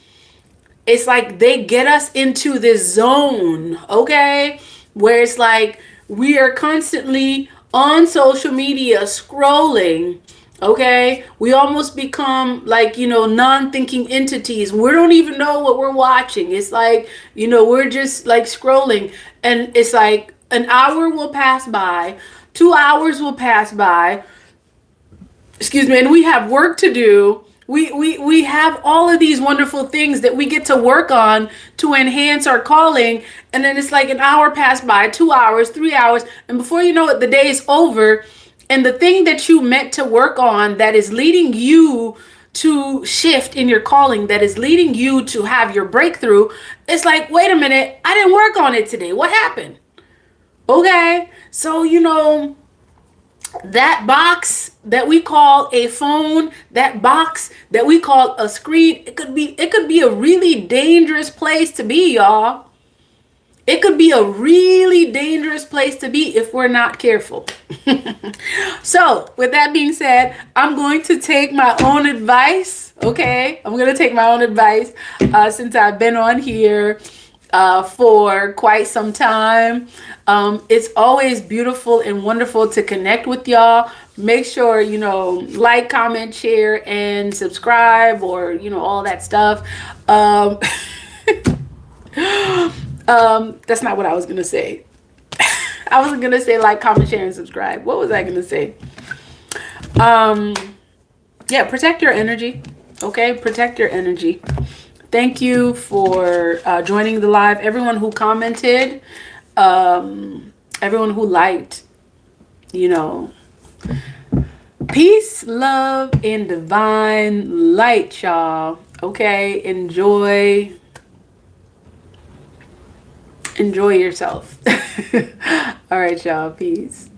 it's like they get us into this zone, okay, where it's like we are constantly on social media scrolling. Okay, we almost become like, non-thinking entities. We don't even know what we're watching. It's like, we're just like scrolling, and it's like an hour will pass by, 2 hours will pass by, excuse me, and we have work to do. We have all of these wonderful things that we get to work on to enhance our calling, and then it's like an hour passed by, 2 hours, 3 hours, and before you know it, the day is over. And the thing that you meant to work on, that is leading you to shift in your calling, that is leading you to have your breakthrough, it's like, wait a minute, I didn't work on it today. What happened? Okay, so that box that we call a phone, that box that we call a screen, it could be a really dangerous place to be, y'all. It could be a really dangerous place to be if we're not careful. So, with that being said, I'm going to take my own advice. Okay, I'm going to take my own advice since I've been on here for quite some time. It's always beautiful and wonderful to connect with y'all. Make sure, like, comment, share, and subscribe, or, all that stuff. That's not what I was going to say. I wasn't going to say like, comment, share, and subscribe. What was I going to say? Yeah, protect your energy. Okay, protect your energy. Thank you for joining the live. Everyone who commented, everyone who liked, peace, love, and divine light, y'all. Okay, enjoy yourself. All right, y'all. Peace.